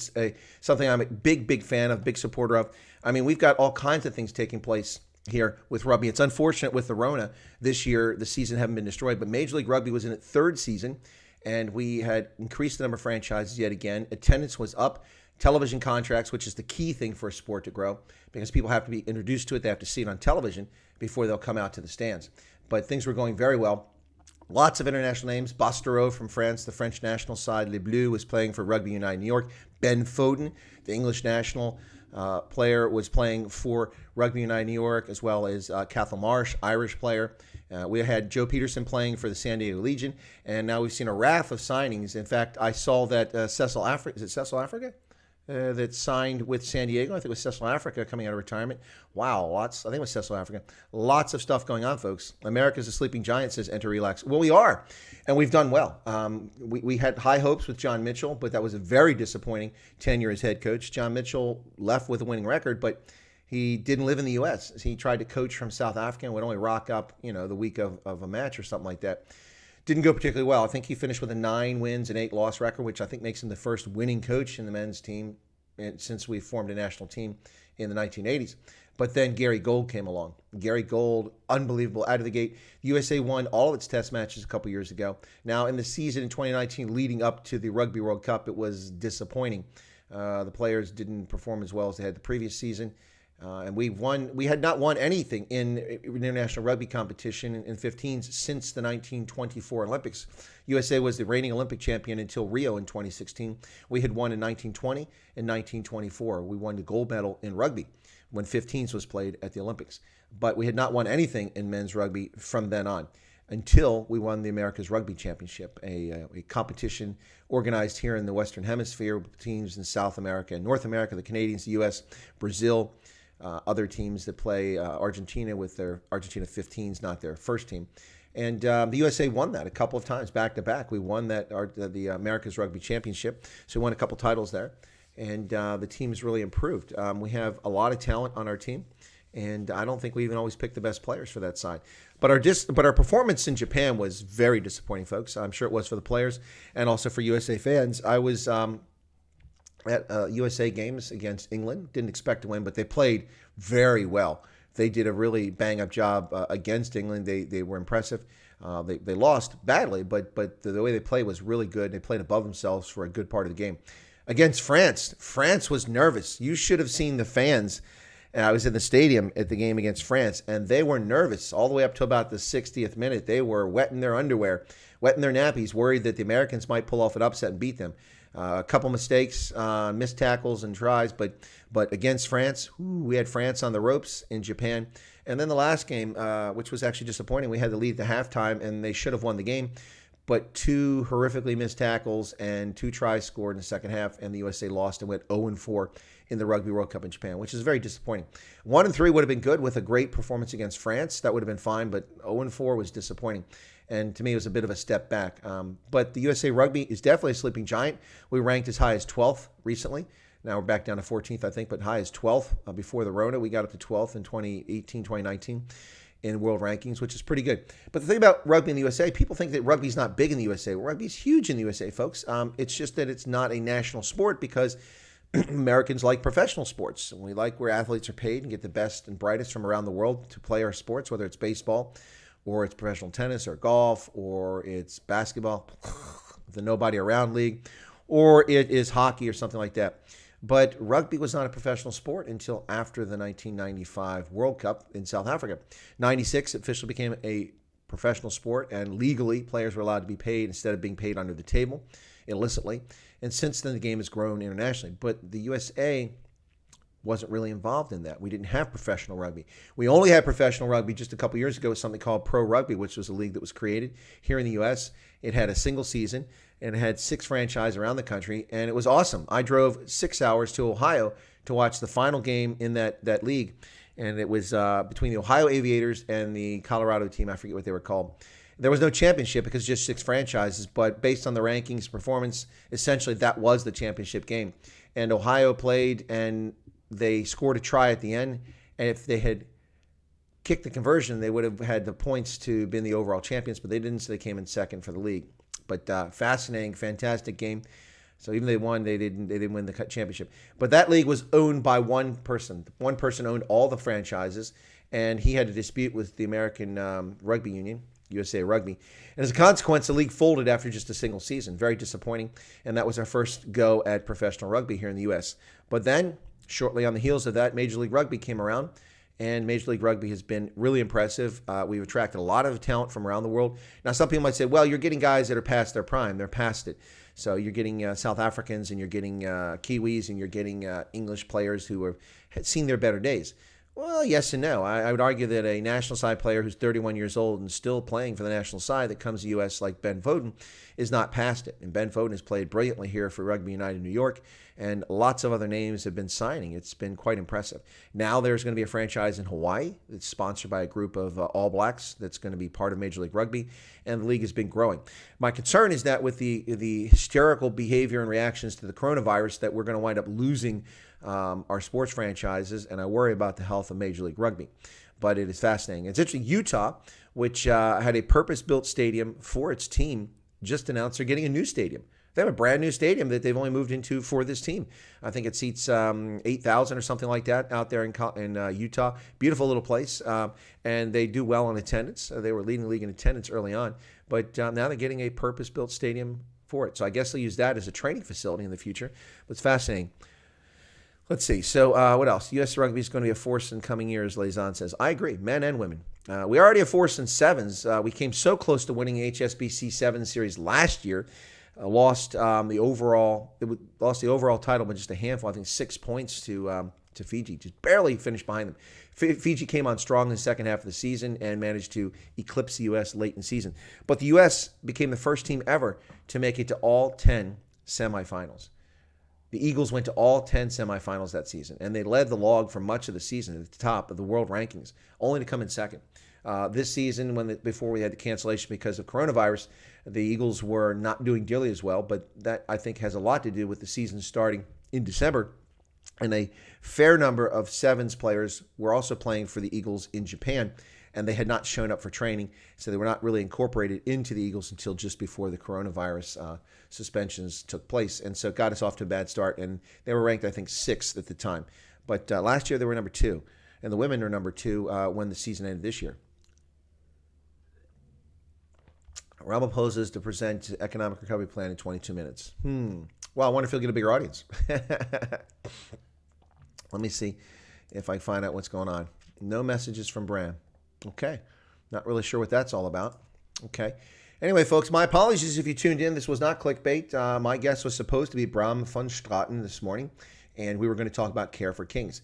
something I'm a big fan of, big supporter of. I mean, we've got all kinds of things taking place here with rugby. It's unfortunate with the Rona this year, the season haven't been destroyed, but Major League Rugby was in its third season. And we had increased the number of franchises yet again. Attendance was up. Television contracts, which is the key thing for a sport to grow, because people have to be introduced to it. They have to see it on television before they'll come out to the stands. But things were going very well. Lots of international names. Bastereau from France, the French national side. Le Bleu was playing for Rugby United New York. Ben Foden, the English national player, was playing for Rugby United New York, as well as Cathal Marsh, Irish player. We had Joe Peterson playing for the San Diego Legion, and now we've seen a raft of signings. In fact, I saw that Cecil Africa, is it Cecil Africa? that signed with San Diego. I think it was Central Africa coming out of retirement. Wow, I think it was Central Africa. Lots of stuff going on, folks. America's a sleeping giant, says Enter Relax. Well, we are, and we've done well. We had high hopes with John Mitchell, but that was a very disappointing tenure as head coach. John Mitchell left with a winning record, but he didn't live in the U.S. He tried to coach from South Africa and would only rock up, the week of a match or something like that. Didn't go particularly well. I think he finished with a 9 wins and 8 loss record, which I think makes him the first winning coach in the men's team since we formed a national team in the 1980s. But then Gary Gold came along. Gary Gold, unbelievable out of the gate. The USA won all of its test matches a couple years ago. Now, in the season in 2019 leading up to the Rugby World Cup, it was disappointing. The players didn't perform as well as they had the previous season. And we had not won anything in international rugby competition in 15s since the 1924 Olympics. USA was the reigning Olympic champion until Rio in 2016. We had won in 1920 and 1924. We won the gold medal in rugby when 15s was played at the Olympics. But we had not won anything in men's rugby from then on until we won the America's Rugby Championship, a competition organized here in the Western Hemisphere with teams in South America and North America, the Canadians, the U.S., Brazil, other teams that play Argentina with their Argentina 15s, not their first team. And the USA won that a couple of times back to back. We won the America's Rugby Championship, so we won a couple titles there. And the team's really improved. We have a lot of talent on our team, and I don't think we even always pick the best players for that side. But our performance in Japan was very disappointing, folks. I'm sure it was for the players and also for USA fans. I was at USA games against England. Didn't expect to win, but they played very well. They did a really bang-up job against England. They were impressive. They lost badly, but the way they played was really good. They played above themselves for a good part of the game. Against France, France was nervous. You should have seen the fans. I was in the stadium at the game against France, and they were nervous all the way up to about the 60th minute. They were wetting their underwear, wetting their nappies, worried that the Americans might pull off an upset and beat them. A couple mistakes, missed tackles and tries, but against France, we had France on the ropes in Japan. And then the last game, which was actually disappointing, we had the lead at the halftime, and they should have won the game. But 2 horrifically missed tackles and 2 tries scored in the second half, and the USA lost and went 0-4 in the Rugby World Cup in Japan, which is very disappointing. 1-3 would have been good with a great performance against France. That would have been fine, but 0-4 was disappointing. And to me, it was a bit of a step back. But the USA Rugby is definitely a sleeping giant. We ranked as high as 12th recently. Now we're back down to 14th, I think, but high as 12th. Before the Rona, we got up to 12th in 2018, 2019 in world rankings, which is pretty good. But the thing about rugby in the USA, people think that rugby's not big in the USA. Well, rugby's huge in the USA, folks. It's just that it's not a national sport because Americans like professional sports. And we like where athletes are paid and get the best and brightest from around the world to play our sports, whether it's baseball or it's professional tennis or golf or it's basketball, the nobody around league, or it is hockey or something like that. But rugby was not a professional sport until after the 1995 World Cup in South Africa. 96, it officially became a professional sport, and legally players were allowed to be paid instead of being paid under the table illicitly. And since then, the game has grown internationally. But the USA wasn't really involved in that. We didn't have professional rugby. We only had professional rugby just a couple years ago with something called Pro Rugby, which was a league that was created here in the U.S. It had a single season, and it had 6 franchises around the country, and it was awesome. I drove 6 hours to Ohio to watch the final game in that league, and it was between the Ohio Aviators and the Colorado team. I forget what they were called. There was no championship because just 6 franchises, but based on the rankings performance, essentially that was the championship game. And Ohio played, and they scored a try at the end, and if they had kicked the conversion, they would have had the points to been the overall champions, but they didn't, so they came in second for the league. But fascinating, fantastic game. So even though they won, they didn't win the championship. But that league was owned by one person. One person owned all the franchises, and he had a dispute with the American Rugby Union, USA Rugby. And as a consequence, the league folded after just a single season. Very disappointing. And that was our first go at professional rugby here in the U.S. But then, shortly on the heels of that, Major League Rugby came around. And Major League Rugby has been really impressive. We've attracted a lot of talent from around the world. Now, some people might say, well, you're getting guys that are past their prime. They're past it. So you're getting South Africans, and you're getting Kiwis, and you're getting English players who had seen their better days. Well, yes and no. I would argue that a national side player who's 31 years old and still playing for the national side that comes to the U.S. like Ben Foden is not past it. And Ben Foden has played brilliantly here for Rugby United New York and lots of other names have been signing. It's been quite impressive. Now there's going to be a franchise in Hawaii that's sponsored by a group of All Blacks that's going to be part of Major League Rugby, and the league has been growing. My concern is that with the hysterical behavior and reactions to the coronavirus, that we're going to wind up losing our sports franchises, and I worry about the health of Major League Rugby. But it is fascinating. It's interesting. Utah, which had a purpose-built stadium for its team, just announced they're getting a new stadium. They have a brand new stadium that they've only moved into for this team. I think it seats 8,000 or something like that out there in Utah. Beautiful little place, and they do well in attendance. They were leading the league in attendance early on, but now they're getting a purpose-built stadium for it. So I guess they'll use that as a training facility in the future. But it's fascinating. Let's see. So what else? U.S. Rugby is going to be a force in coming years, Lazan says. I agree, men and women. We already a force in sevens. We came so close to winning HSBC 7 series last year. Lost the overall title by just a handful. I think 6 points to Fiji. Just barely finished behind them. Fiji came on strong in the second half of the season and managed to eclipse the U.S. late in the season. But the U.S. became the first team ever to make it to all 10 semifinals. The Eagles went to all 10 semifinals that season, and they led the log for much of the season at the top of the world rankings, only to come in second. This season, before we had the cancellation because of coronavirus, the Eagles were not doing nearly as well, but that, I think, has a lot to do with the season starting in December. And a fair number of sevens players were also playing for the Eagles in Japan, and they had not shown up for training, so they were not really incorporated into the Eagles until just before the coronavirus suspensions took place. And so it got us off to a bad start, and they were ranked, I think, 6th at the time. But last year they were number 2, and the women are number 2 when the season ended this year. Ram proposes to present economic recovery plan in 22 minutes. Well, I wonder if he'll get a bigger audience. Let me see if I can find out what's going on. No messages from Braam. Okay. Not really sure what that's all about. Okay. Anyway, folks, my apologies if you tuned in. This was not clickbait. My guest was supposed to be Braam van Straaten this morning, and we were going to talk about Care4Kings.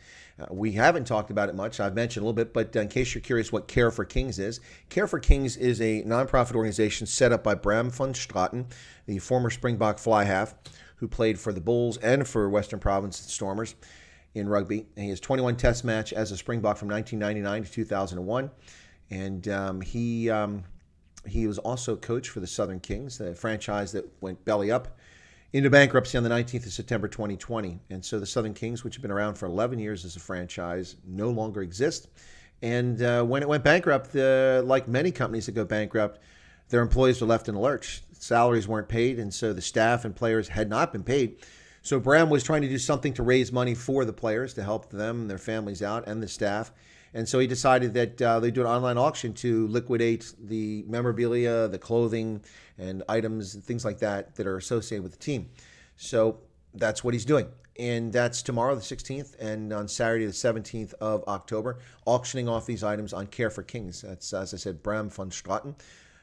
We haven't talked about it much. I've mentioned a little bit, but in case you're curious what Care4Kings is, Care4Kings is a nonprofit organization set up by Braam van Straaten, the former Springbok fly half, who played for the Bulls and for Western Province Stormers in rugby. And he has 21 test match as a Springbok from 1999 to 2001. And he was also coach for the Southern Kings, the franchise that went belly up into bankruptcy on the 19th of September 2020. And so the Southern Kings, which have been around for 11 years as a franchise, no longer exist. And when it went bankrupt, like many companies that go bankrupt, their employees were left in a lurch. Salaries weren't paid, and so the staff and players had not been paid. So Braam was trying to do something to raise money for the players to help them and their families out and the staff. And so he decided that they'd do an online auction to liquidate the memorabilia, the clothing, and items and things like that that are associated with the team. So that's what he's doing. And that's tomorrow, the 16th, and on Saturday, the 17th of October, auctioning off these items on Care4Kings. That's, as I said, Braam van Straaten.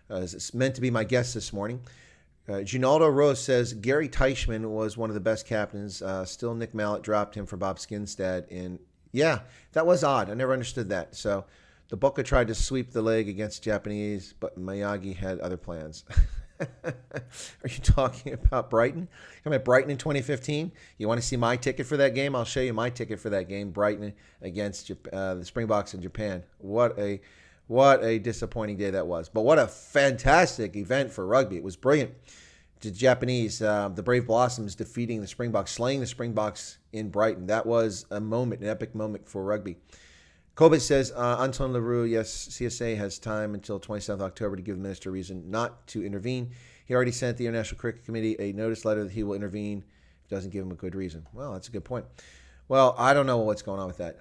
It's meant to be my guest this morning. Ginaldo Rose says Gary Teichmann was one of the best captains. Still, Nick Mallett dropped him for Bob Skinstad. Yeah, that was odd. I never understood that. So the Boca tried to sweep the leg against Japanese, but Miyagi had other plans. Are you talking about Brighton? I'm at Brighton in 2015. You want to see my ticket for that game? I'll show you my ticket for that game. Brighton against the Springboks in Japan. What a disappointing day that was. But what a fantastic event for rugby. It was brilliant. The Japanese, the Brave Blossoms defeating the Springboks, slaying the Springboks in Brighton. That was a moment, an epic moment for rugby. Kobe says, Anton LaRue, yes, CSA has time until 27th October to give the minister a reason not to intervene. He already sent the International Cricket Committee a notice letter that he will intervene if it doesn't give him a good reason. Well, that's a good point. Well, I don't know what's going on with that.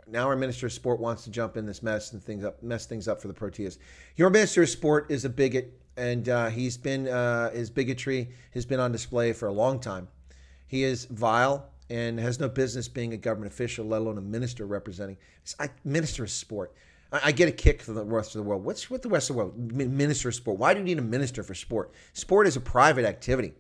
Now our Minister of Sport wants to jump in this mess things up for the Proteas. Your Minister of Sport is a bigot, and his bigotry has been on display for a long time. He is vile and has no business being a government official, let alone a minister representing. Minister of Sport. I get a kick from the rest of the world. What's with the rest of the world? Minister of Sport. Why do you need a minister for sport? Sport is a private activity.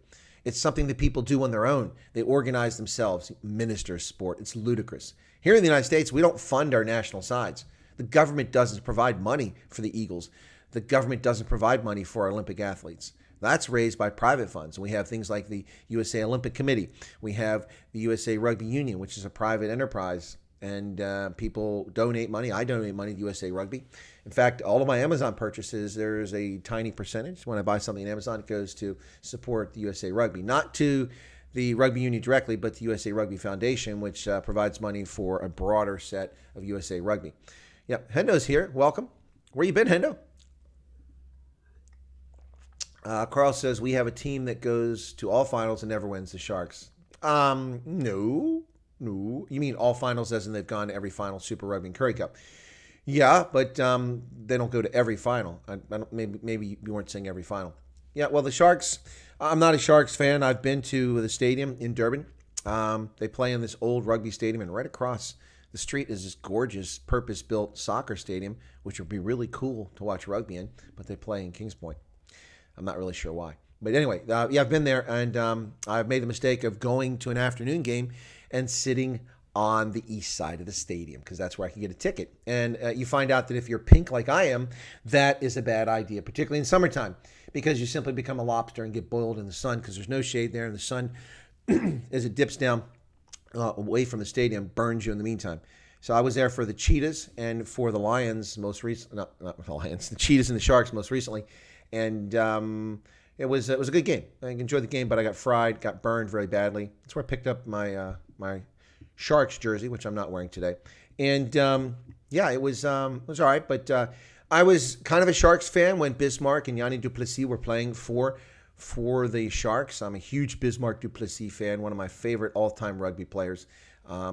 It's something that people do on their own. They organize themselves. Minister of Sport. It's ludicrous. Here in the United States, we don't fund our national sides. The government doesn't provide money for the Eagles. The government doesn't provide money for our Olympic athletes. That's raised by private funds. We have things like the USA Olympic Committee. We have the USA Rugby Union, which is a private enterprise, and people donate money. I donate money to USA Rugby. In fact, all of my Amazon purchases, there's a tiny percentage. When I buy something on Amazon, it goes to support the USA Rugby. Not to the Rugby Union directly, but the USA Rugby Foundation, which provides money for a broader set of USA Rugby. Yep, Hendo's here. Welcome. Where you been, Hendo? Carl says, we have a team that goes to all finals and never wins, the Sharks. No. You mean all finals as in they've gone to every final, Super Rugby and Curry Cup. Yeah, but they don't go to every final. Maybe you weren't saying every final. Yeah, well, the Sharks, I'm not a Sharks fan. I've been to the stadium in Durban. They play in this old rugby stadium, and right across the street is this gorgeous purpose-built soccer stadium, which would be really cool to watch rugby in, but they play in Kings Point. I'm not really sure why. But anyway, yeah, I've been there, and I've made the mistake of going to an afternoon game and sitting on the east side of the stadium because that's where I can get a ticket. And you find out that if you're pink like I am, that is a bad idea, particularly in summertime, because you simply become a lobster and get boiled in the sun because there's no shade there, and the sun, as it dips down away from the stadium, burns you in the meantime. So I was there for the Cheetahs and for the Lions most recently. Not the Lions, the Cheetahs and the Sharks most recently. And it was a good game. I enjoyed the game, but I got fried, got burned very badly. That's where I picked up my my Sharks jersey, which I'm not wearing today. And yeah, it was all right. But I was kind of a Sharks fan when Bismarck and Yanni Duplessis were playing for the Sharks. I'm a huge Bismarck Duplessis fan, one of my favorite all-time rugby players.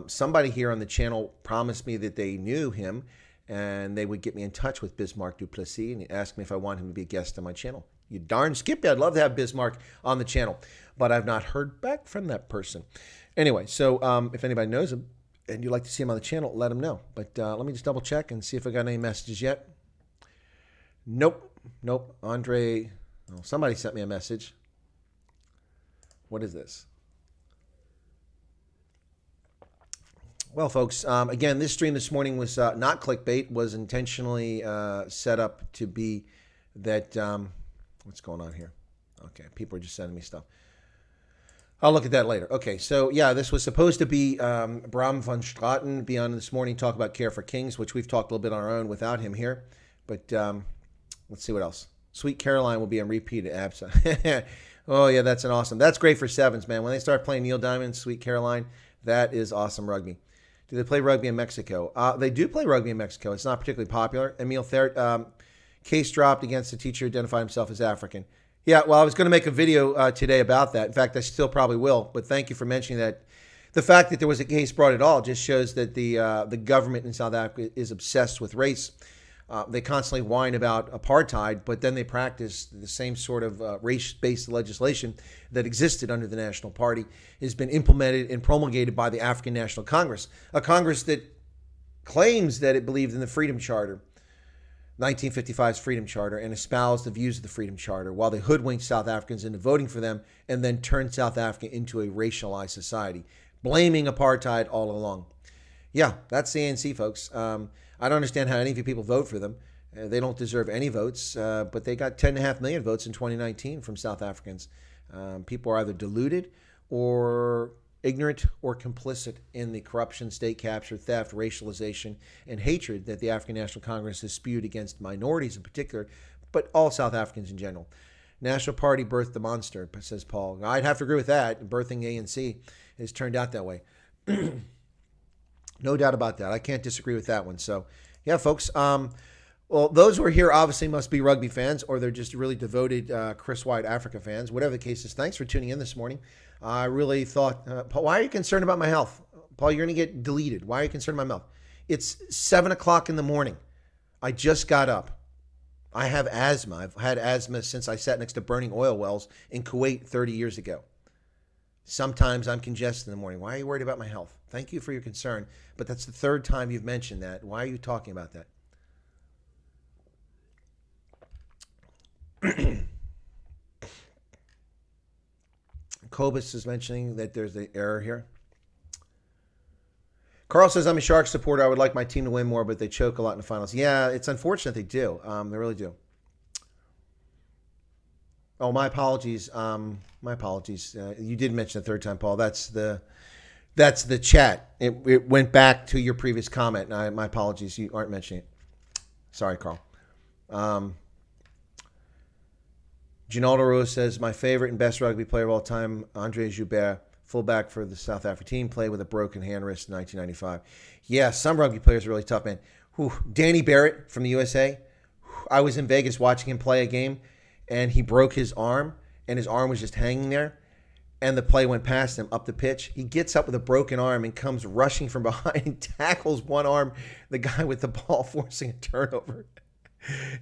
Somebody here on the channel promised me that they knew him, and they would get me in touch with Bismarck Duplessis and ask me if I want him to be a guest on my channel. You darn skippy, I'd love to have Bismarck on the channel, but I've not heard back from that person. Anyway, so if anybody knows him and you'd like to see him on the channel, let him know. But let me just double check and see if I got any messages yet. Nope. Andre, oh, somebody sent me a message. What is this? Well, folks, again, this stream this morning was not clickbait, was intentionally set up to be that, what's going on here? Okay, people are just sending me stuff. I'll look at that later. Okay, so yeah, this was supposed to be Braam van Straaten be on this morning, talk about Care4Kings, which we've talked a little bit on our own without him here. But let's see what else. Sweet Caroline will be on repeat at ABSA. Oh, yeah, that's that's great for sevens, man. When they start playing Neil Diamond, Sweet Caroline, that is awesome rugby. Do they play rugby in Mexico? They do play rugby in Mexico. It's not particularly popular. Emil Thert, case dropped against a teacher who identified himself as African. Yeah, well, I was going to make a video today about that. In fact, I still probably will. But thank you for mentioning that. The fact that there was a case brought at all just shows that the government in South Africa is obsessed with race. They constantly whine about apartheid, but then they practice the same sort of race-based legislation that existed under the National Party, has been implemented and promulgated by the African National Congress, a Congress that claims that it believed in the Freedom Charter, 1955's Freedom Charter, and espoused the views of the Freedom Charter, while they hoodwinked South Africans into voting for them and then turned South Africa into a racialized society, blaming apartheid all along. Yeah, that's the ANC, folks. I don't understand how any of you people vote for them. They don't deserve any votes, but they got 10.5 million votes in 2019 from South Africans. People are either deluded or ignorant or complicit in the corruption, state capture, theft, racialization, and hatred that the African National Congress has spewed against minorities in particular, but all South Africans in general. National Party birthed the monster, says Paul. I'd have to agree with that. Birthing ANC has turned out that way. No doubt about that. I can't disagree with that one. So, yeah, folks. Well, those who are here obviously must be rugby fans, or they're just really devoted Chris White Africa fans. Whatever the case is, thanks for tuning in this morning. I really thought, Paul, why are you concerned about my health? Paul, you're going to get deleted. Why are you concerned about my health? It's 7 o'clock in the morning. I just got up. I have asthma. I've had asthma since I sat next to burning oil wells in Kuwait 30 years ago. Sometimes I'm congested in the morning. Why are you worried about my health? Thank you for your concern, but that's the third time you've mentioned that. Why are you talking about that? Kobus is mentioning that there's an error here. Carl says, I'm a Sharks supporter. I would like my team to win more, but they choke a lot in the finals. Yeah, it's unfortunate they do. They really do. Oh, my apologies. My apologies. You did mention the third time, Paul. That's the chat. It went back to your previous comment. My apologies. You aren't mentioning it. Sorry, Carl. Ginaldo Rose says, my favorite and best rugby player of all time, Andre Joubert, fullback for the South African team, played with a broken hand wrist in 1995. Yeah, some rugby players are really tough, man. Danny Barrett from the USA. I was in Vegas watching him play a game, and he broke his arm, and his arm was just hanging there, and the play went past him up the pitch. He gets up with a broken arm and comes rushing from behind and tackles one arm, the guy with the ball, forcing a turnover,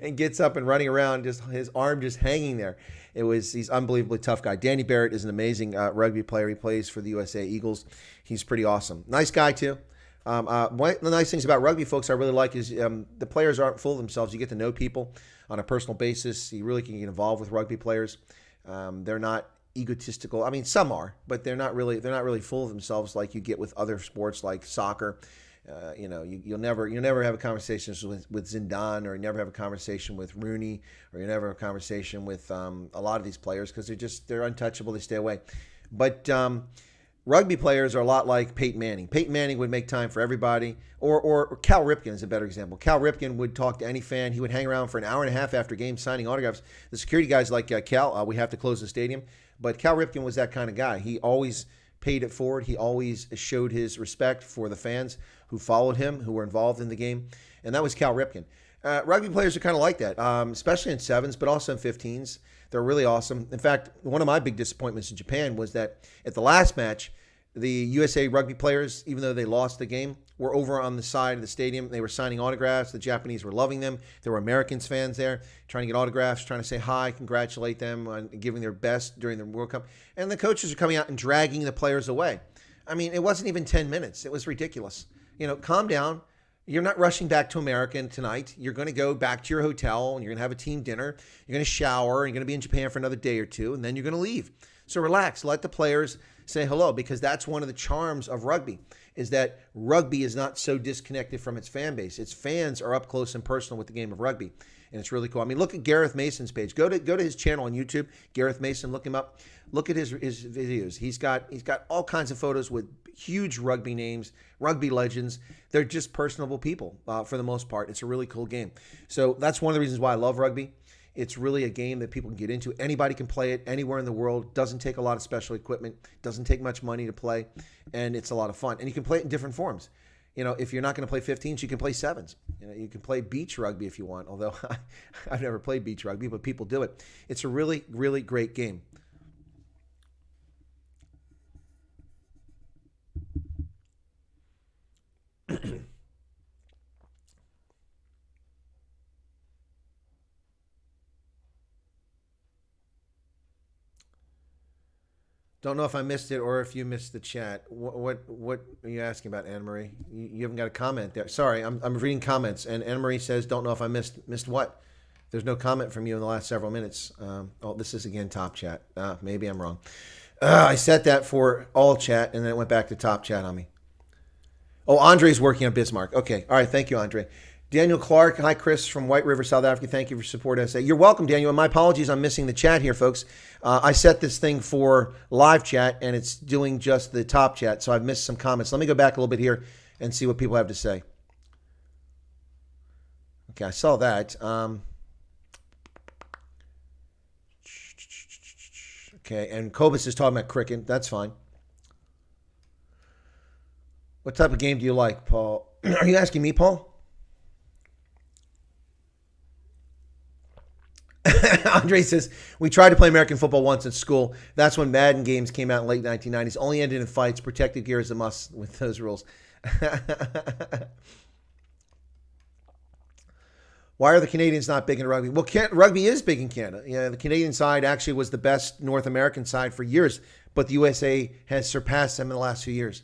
and gets up and running around, just his arm just hanging there. He's an unbelievably tough guy. Danny Barrett is an amazing rugby player. He plays for the USA Eagles. He's pretty awesome. Nice guy, too. One of the nice things about rugby, folks, I really like is the players aren't full of themselves. You get to know people on a personal basis. You really can get involved with rugby players. They're not egotistical. I mean, some are, but they're not really full of themselves like you get with other sports like soccer. You'll never have a conversation with Zidane, or you never have a conversation with Rooney, or you never have a conversation with a lot of these players because they're untouchable. They stay away. But rugby players are a lot like Peyton Manning. Peyton Manning would make time for everybody, or Cal Ripken is a better example. Cal Ripken would talk to any fan. He would hang around for an hour and a half after games signing autographs. The security guys like Cal, we have to close the stadium. But Cal Ripken was that kind of guy. He always paid it forward. He always showed his respect for the fans who followed him, who were involved in the game. And that was Cal Ripken. Rugby players are kind of like that, especially in sevens, but also in 15s. They're really awesome. In fact, one of my big disappointments in Japan was that at the last match, the USA rugby players, even though they lost the game, were over on the side of the stadium. They were signing autographs. The Japanese were loving them. There were Americans fans there trying to get autographs, trying to say hi, congratulate them on giving their best during the World Cup. And the coaches are coming out and dragging the players away. I mean, it wasn't even 10 minutes. It was ridiculous. Calm down. You're not rushing back to America tonight. You're going to go back to your hotel, and you're going to have a team dinner. You're going to shower, and you're going to be in Japan for another day or two, and then you're going to leave. So relax. Let the players say hello, because that's one of the charms of rugby, is that rugby is not so disconnected from its fan base. Its fans are up close and personal with the game of rugby, and it's really cool. I mean, look at Gareth Mason's page. Go to his channel on YouTube, Gareth Mason. Look him up. Look at his videos. He's got all kinds of photos with huge rugby names, rugby legends. They're just personable people for the most part. It's a really cool game. So that's one of the reasons why I love rugby. It's really a game that people can get into. Anybody can play it anywhere in the world. Doesn't take a lot of special equipment. Doesn't take much money to play. And it's a lot of fun. And you can play it in different forms. If you're not going to play 15s, you can play 7s. You can play beach rugby if you want, although I've never played beach rugby, but people do it. It's a really, really great game. Don't know if I missed it or if you missed the chat. What are you asking about, Anna Marie? You haven't got a comment there. Sorry, I'm reading comments, and Anna Marie says, "Don't know if I missed what." There's no comment from you in the last several minutes. This is again top chat. Maybe I'm wrong. I set that for all chat, and then it went back to top chat on me. Oh, Andre's working on Bismarck. Okay, all right. Thank you, Andre. Daniel Clark. Hi, Chris from White River, South Africa. Thank you for support, SA. You're welcome, Daniel. And my apologies, I'm missing the chat here, folks. I set this thing for live chat, and it's doing just the top chat, so I've missed some comments. Let me go back a little bit here and see what people have to say. Okay, I saw that. Okay, and Kobus is talking about cricket. That's fine. What type of game do you like, Paul? Are you asking me, Paul? Andre says, we tried to play American football once in school. That's when Madden games came out in late 1990s. Only ended in fights. Protective gear is a must with those rules. Why are the Canadians not big in rugby? Well, rugby is big in Canada. Yeah, the Canadian side actually was the best North American side for years, but the USA has surpassed them in the last few years.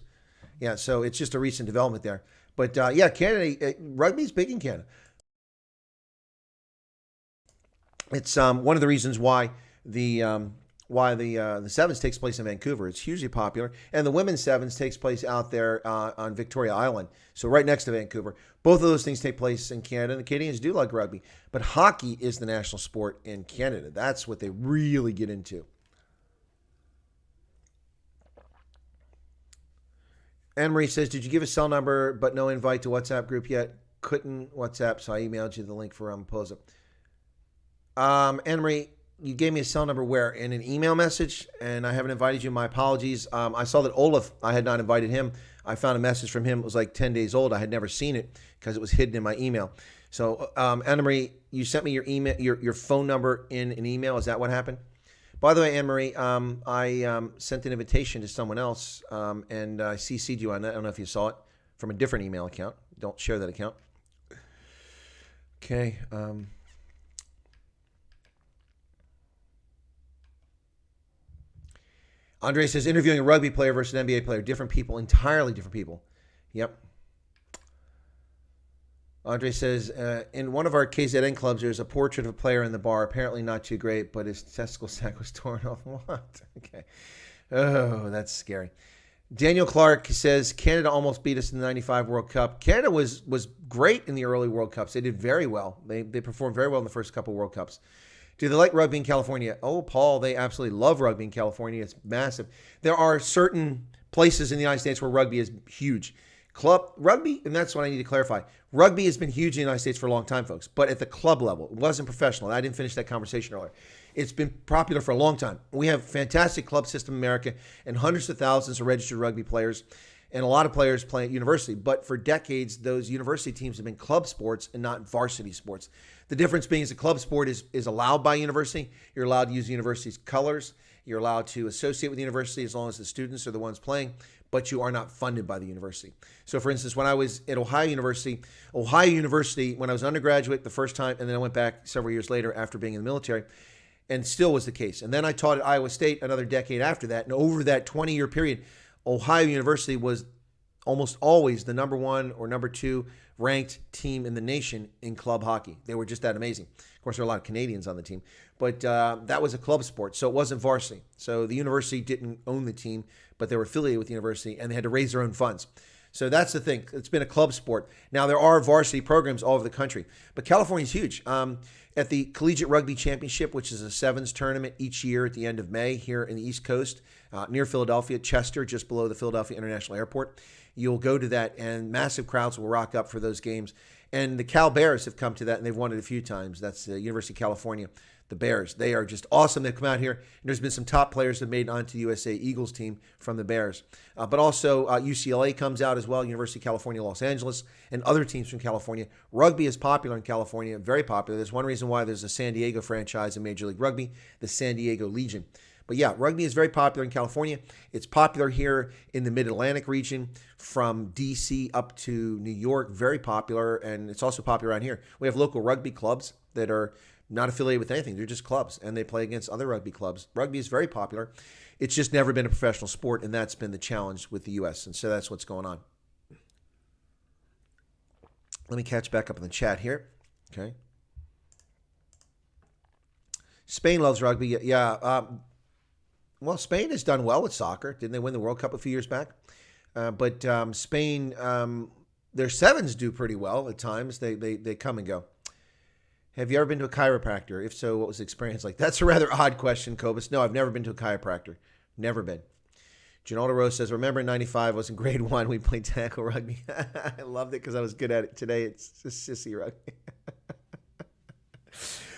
Yeah, so it's just a recent development there. But yeah, Canada, rugby is big in Canada. It's one of the reasons why the why the sevens takes place in Vancouver. It's hugely popular, and the women's sevens takes place out there on Victoria Island, so right next to Vancouver. Both of those things take place in Canada, and the Canadians do like rugby, but hockey is the national sport in Canada. That's what they really get into. Anne-Marie says, did you give a cell number but no invite to WhatsApp group yet? Couldn't WhatsApp, so I emailed you the link for Ramaphosa. Anne-Marie, you gave me a cell number where? In an email message, and I haven't invited you. My apologies. I saw that Olaf, I had not invited him. I found a message from him. It was like 10 days old. I had never seen it because it was hidden in my email. So, Anne-Marie, you sent me your email, your phone number in an email. Is that what happened? By the way, Anne-Marie, I sent an invitation to someone else, and I CC'd you on that. I don't know if you saw it from a different email account. Don't share that account. Okay. Andre says, interviewing a rugby player versus an NBA player. Different people, entirely different people. Yep. Andre says, in one of our KZN clubs, there's a portrait of a player in the bar. Apparently not too great, but his testicle sack was torn off. What? Okay. Oh, that's scary. Daniel Clark says, Canada almost beat us in the 95 World Cup. Canada was great in the early World Cups. They did very well. They performed very well in the first couple World Cups. Do they like rugby in California? Oh, Paul, they absolutely love rugby in California. It's massive. There are certain places in the United States where rugby is huge. Club rugby, and that's what I need to clarify. Rugby has been huge in the United States for a long time, folks, but at the club level. It wasn't professional. I didn't finish that conversation earlier. It's been popular for a long time. We have a fantastic club system in America and hundreds of thousands of registered rugby players and a lot of players play at university. But for decades, those university teams have been club sports and not varsity sports. The difference being is a club sport is allowed by university. You're allowed to use the university's colors. You're allowed to associate with the university as long as the students are the ones playing, but you are not funded by the university. So for instance, when I was at Ohio University, when I was undergraduate the first time, and then I went back several years later after being in the military, and still was the case. And then I taught at Iowa State another decade after that. And over that 20-year period, Ohio University was almost always the number one or number two ranked team in the nation in club hockey. They were just that amazing. Of course, there are a lot of Canadians on the team, but that was a club sport, so it wasn't varsity. So the university didn't own the team, but they were affiliated with the university, and they had to raise their own funds. So that's the thing. It's been a club sport. Now, there are varsity programs all over the country, but California's huge. At the Collegiate Rugby Championship, which is a sevens tournament each year at the end of May here in the East Coast, near Philadelphia, Chester, just below the Philadelphia International Airport. You'll go to that, and massive crowds will rock up for those games. And the Cal Bears have come to that, and they've won it a few times. That's the University of California, the Bears. They are just awesome. They've come out here, and there's been some top players that made onto the USA Eagles team from the Bears. But also UCLA comes out as well, University of California, Los Angeles, and other teams from California. Rugby is popular in California, very popular. There's one reason why there's a San Diego franchise in Major League Rugby, the San Diego Legion. But yeah, rugby is very popular in California. It's popular here in the Mid-Atlantic region from D.C. up to New York, very popular, and it's also popular around here. We have local rugby clubs that are not affiliated with anything. They're just clubs, and they play against other rugby clubs. Rugby is very popular. It's just never been a professional sport, and that's been the challenge with the U.S., and so that's what's going on. Let me catch back up in the chat here. Okay. Spain loves rugby. Yeah. Well, Spain has done well with soccer. Didn't they win the World Cup a few years back? But Spain, their sevens do pretty well at times. They come and go. Have you ever been to a chiropractor? If so, what was the experience like? That's a rather odd question, Cobus. No, I've never been to a chiropractor. Never been. Ginaldo Rose says, remember in 95, I was in grade 1. We played tackle rugby. I loved it because I was good at it. Today, it's just sissy rugby.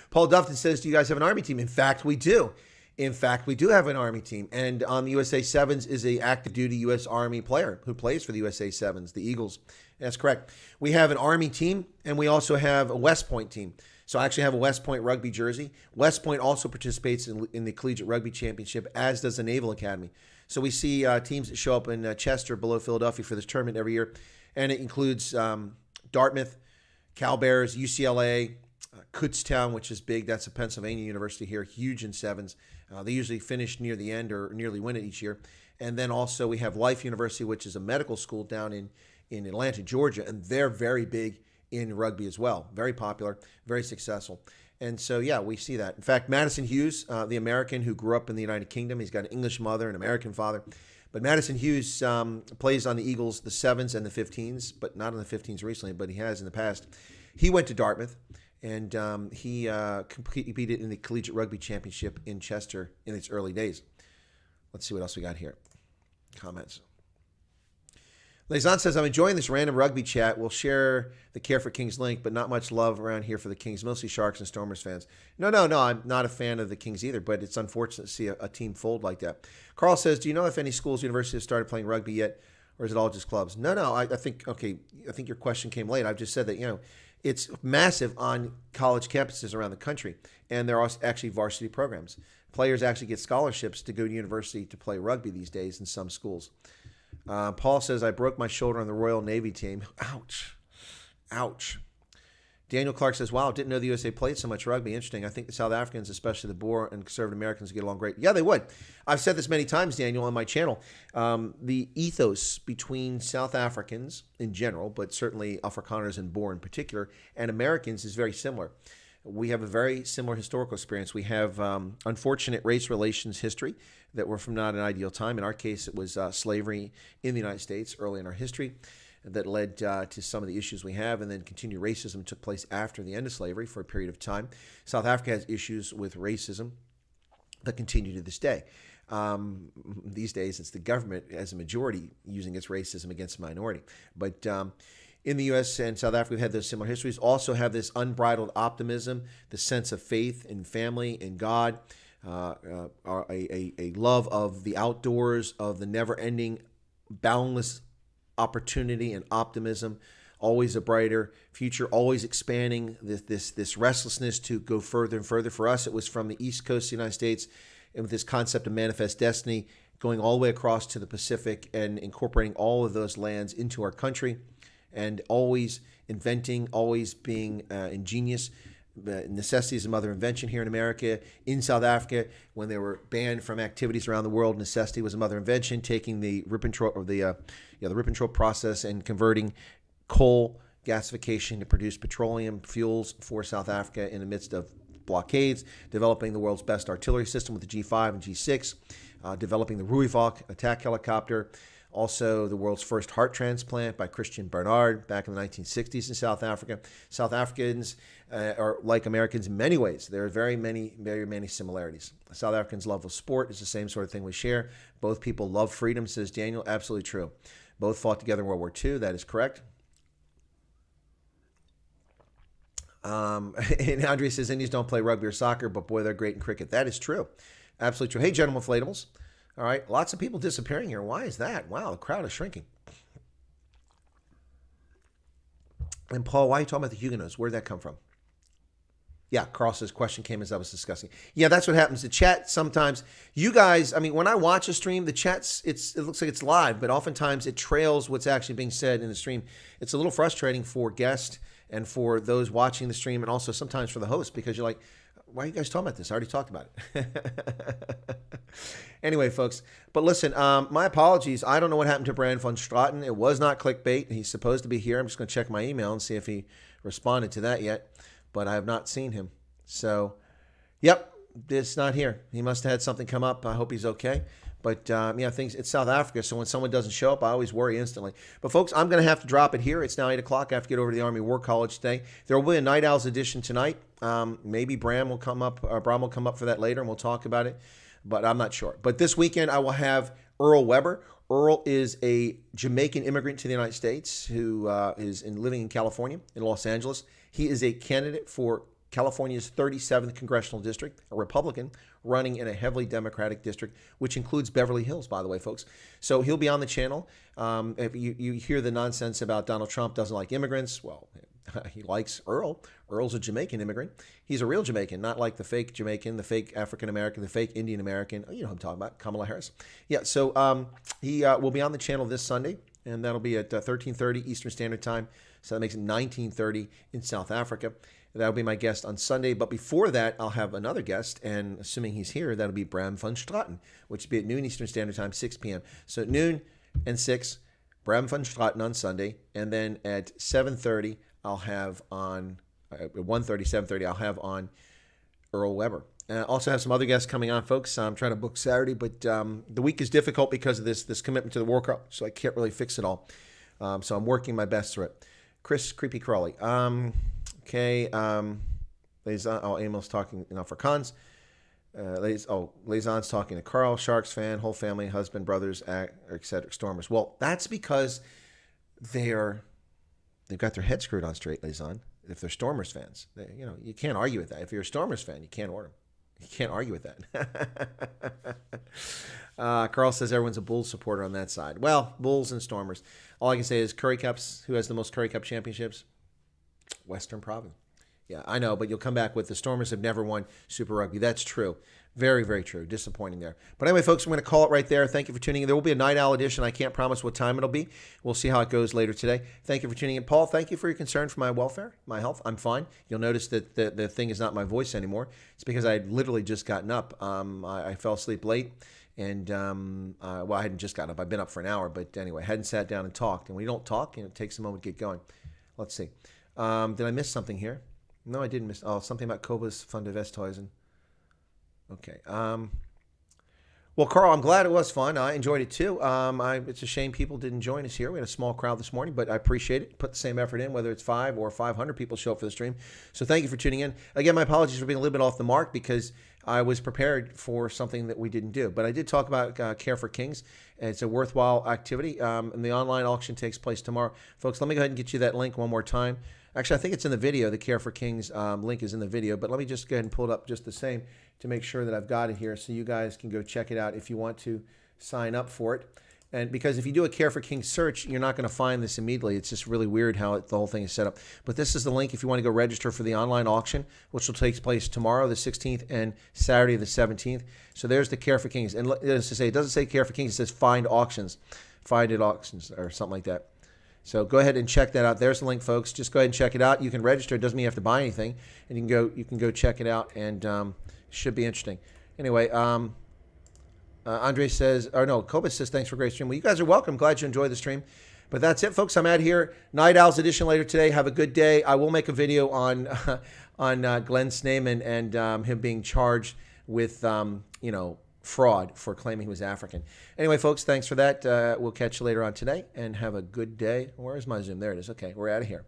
Paul Dufton says, do you guys have an Army team? In fact, we do. In fact, we do have an Army team, and on the USA Sevens is a active duty U.S. Army player who plays for the USA Sevens, the Eagles. That's correct. We have an Army team, and we also have a West Point team. So I actually have a West Point rugby jersey. West Point also participates in the Collegiate Rugby Championship, as does the Naval Academy. So we see teams that show up in Chester below Philadelphia for this tournament every year, and it includes Dartmouth, Cal Bears, UCLA, Kutztown, which is big. That's a Pennsylvania university here, huge in sevens. They usually finish near the end or nearly win it each year. And then also we have Life University, which is a medical school down in Atlanta, Georgia, and they're very big in rugby as well. Very popular, very successful. And so, yeah, we see that. In fact, Madison Hughes, the American who grew up in the United Kingdom, he's got an English mother, an American father. But Madison Hughes plays on the Eagles, the 7s and the 15s, but not on the 15s recently, but he has in the past. He went to Dartmouth, and he competed in the Collegiate Rugby Championship in Chester in its early days. Let's see what else we got here. Comments. Lazan says, I'm enjoying this random rugby chat. We'll share the Care4Kings link, but not much love around here for the Kings, mostly Sharks and Stormers fans. No, I'm not a fan of the Kings either, but it's unfortunate to see a team fold like that. Carl says, do you know if any schools, universities have started playing rugby yet, or is it all just clubs? No, I think your question came late. I've just said that, it's massive on college campuses around the country, and there are actually varsity programs. Players actually get scholarships to go to university to play rugby these days in some schools. Paul says, I broke my shoulder on the Royal Navy team. Ouch. Daniel Clark says, wow, didn't know the USA played so much rugby. Interesting. I think the South Africans, especially the Boer and conservative Americans, get along great. Yeah, they would. I've said this many times, Daniel, on my channel. The ethos between South Africans in general, but certainly Afrikaners and Boer in particular, and Americans is very similar. We have a very similar historical experience. We have unfortunate race relations history that were from not an ideal time. In our case, it was slavery in the United States early in our history that led to some of the issues we have, and then continued racism took place after the end of slavery for a period of time. South Africa has issues with racism that continue to this day. These days, it's the government as a majority using its racism against a minority. But in the U.S. and South Africa, we've had those similar histories. Also have this unbridled optimism, the sense of faith in family, in God, a love of the outdoors, of the never-ending, boundless opportunity and optimism, always a brighter future, always expanding this restlessness to go further and further. For us, it was from the East Coast of the United States, and with this concept of manifest destiny, going all the way across to the Pacific and incorporating all of those lands into our country, and always inventing, always being ingenious. Necessity is a mother of invention here in America. In South Africa, when they were banned from activities around the world, necessity was a mother of invention, taking the Rip-and-Trope or the Rip-and-Trope process and converting coal gasification to produce petroleum fuels for South Africa in the midst of blockades, developing the world's best artillery system with the G5 and G6, developing the Rooivalk attack helicopter, also the world's first heart transplant by Christian Barnard back in the 1960s in South Africa. South Africans are like Americans in many ways. There are very many similarities. South Africans' love of sport is the same sort of thing we share. Both people love freedom, says Daniel. Absolutely true. Both fought together in World War II. That is correct. And Andre says Indians don't play rugby or soccer, but boy, they're great in cricket. That is true. Absolutely true. Hey, Gentlemen Inflatables. All right, lots of people disappearing here. Why is that? Wow, the crowd is shrinking. And Paul, why are you talking about the Huguenots? Where did that come from? Yeah, Carl says question came as I was discussing. Yeah, that's what happens. The chat sometimes, you guys, I mean, when I watch a stream, the chat's, it looks like it's live, but oftentimes it trails what's actually being said in the stream. It's a little frustrating for guests and for those watching the stream, and also sometimes for the host, because you're like, why are you guys talking about this? I already talked about it. Anyway, folks, but listen, my apologies. I don't know what happened to Braam van Straaten. It was not clickbait. He's supposed to be here. I'm just going to check my email and see if he responded to that yet, but I have not seen him. So, yep, it's not here. He must have had something come up. I hope he's okay. But, yeah, it's South Africa, so when someone doesn't show up, I always worry instantly. But, folks, I'm going to have to drop it here. It's now 8 o'clock. I have to get over to the Army War College today. There will be a Night Owls edition tonight. Maybe Braam will come up for that later, and we'll talk about it. But I'm not sure. But this weekend, I will have Earl Weber. Earl is a Jamaican immigrant to the United States who is living in California, in Los Angeles. He is a candidate for California's 37th congressional district, a Republican running in a heavily Democratic district, which includes Beverly Hills, by the way, folks. So he'll be on the channel. If you hear the nonsense about Donald Trump doesn't like immigrants, well, he likes Earl. Earl's a Jamaican immigrant. He's a real Jamaican, not like the fake Jamaican, the fake African-American, the fake Indian American. You know who I'm talking about, Kamala Harris. Yeah, so he will be on the channel this Sunday, and that'll be at 13:30 Eastern Standard Time. So that makes it 19:30 in South Africa. That'll be my guest on Sunday. But before that, I'll have another guest, and assuming he's here, that'll be Braam van Straaten, which will be at noon Eastern Standard Time, 6 p.m. So at noon and 6, Braam van Straaten on Sunday, and then at 7:30, I'll have on, at 1:30, 7:30, I'll have on Earl Weber. Also have some other guests coming on, folks. I'm trying to book Saturday, but the week is difficult because of this commitment to the World Cup, so I can't really fix it all. So I'm working my best through it. Chris Creepy Crawley. Okay. Emil's talking for cons. Lazon's talking to Carl, Sharks fan, whole family, husband, brothers, etc. Stormers. Well, that's because they've got their head screwed on straight, Lazon. If they're Stormers fans, you can't argue with that. If you're a Stormers fan, you can't order them. You can't argue with that. Carl says everyone's a Bulls supporter on that side. Well, Bulls and Stormers. All I can say is Curry Cups. Who has the most Curry Cup championships? Western Province. Yeah, I know, but you'll come back with the Stormers have never won Super Rugby. That's true. Very, very true. Disappointing there. But anyway, folks, I'm going to call it right there. Thank you for tuning in. There will be a night owl edition. I can't promise what time it'll be. We'll see how it goes later today. Thank you for tuning in. Paul, thank you for your concern for my welfare, my health. I'm fine. You'll notice that the thing is not my voice anymore. It's because I had literally just gotten up. I fell asleep late. And, I hadn't just gotten up. I've been up for an hour. But anyway, hadn't sat down and talked. And when you don't talk, it takes a moment to get going. Let's see. Did I miss something here? No, I didn't miss. Oh, something about Cobus van der Westhuizen. Okay. Well, Carl, I'm glad it was fun. I enjoyed it too. It's a shame people didn't join us here. We had a small crowd this morning, but I appreciate it. Put the same effort in, whether it's 5 or 500 people show up for the stream. So thank you for tuning in. Again, my apologies for being a little bit off the mark because I was prepared for something that we didn't do. But I did talk about Care4Kings. It's a worthwhile activity. And the online auction takes place tomorrow. Folks, let me go ahead and get you that link one more time. Actually, I think it's in the video. The Care4Kings link is in the video. But let me just go ahead and pull it up just the same to make sure that I've got it here so you guys can go check it out if you want to sign up for it. And because if you do a Care4Kings search, you're not going to find this immediately. It's just really weird how the whole thing is set up. But this is the link if you want to go register for the online auction, which will take place tomorrow, the 16th, and Saturday, the 17th. So there's the Care4Kings. And it doesn't say Care4Kings. It says Find Auctions. Find It Auctions or something like that. So go ahead and check that out. There's the link, folks. Just go ahead and check it out. You can register. It doesn't mean you have to buy anything. And you can go check it out, and should be interesting. Anyway, Andre says, or no, Kobus says, thanks for a great stream. Well, you guys are welcome. Glad you enjoyed the stream. But that's it, folks. I'm out here. Night Owls edition later today. Have a good day. I will make a video on Glenn Snaman and him being charged with, fraud for claiming he was African. Anyway, folks, thanks for that. We'll catch you later on today, and have a good day. Where's my Zoom? There it is. Okay, we're out of here.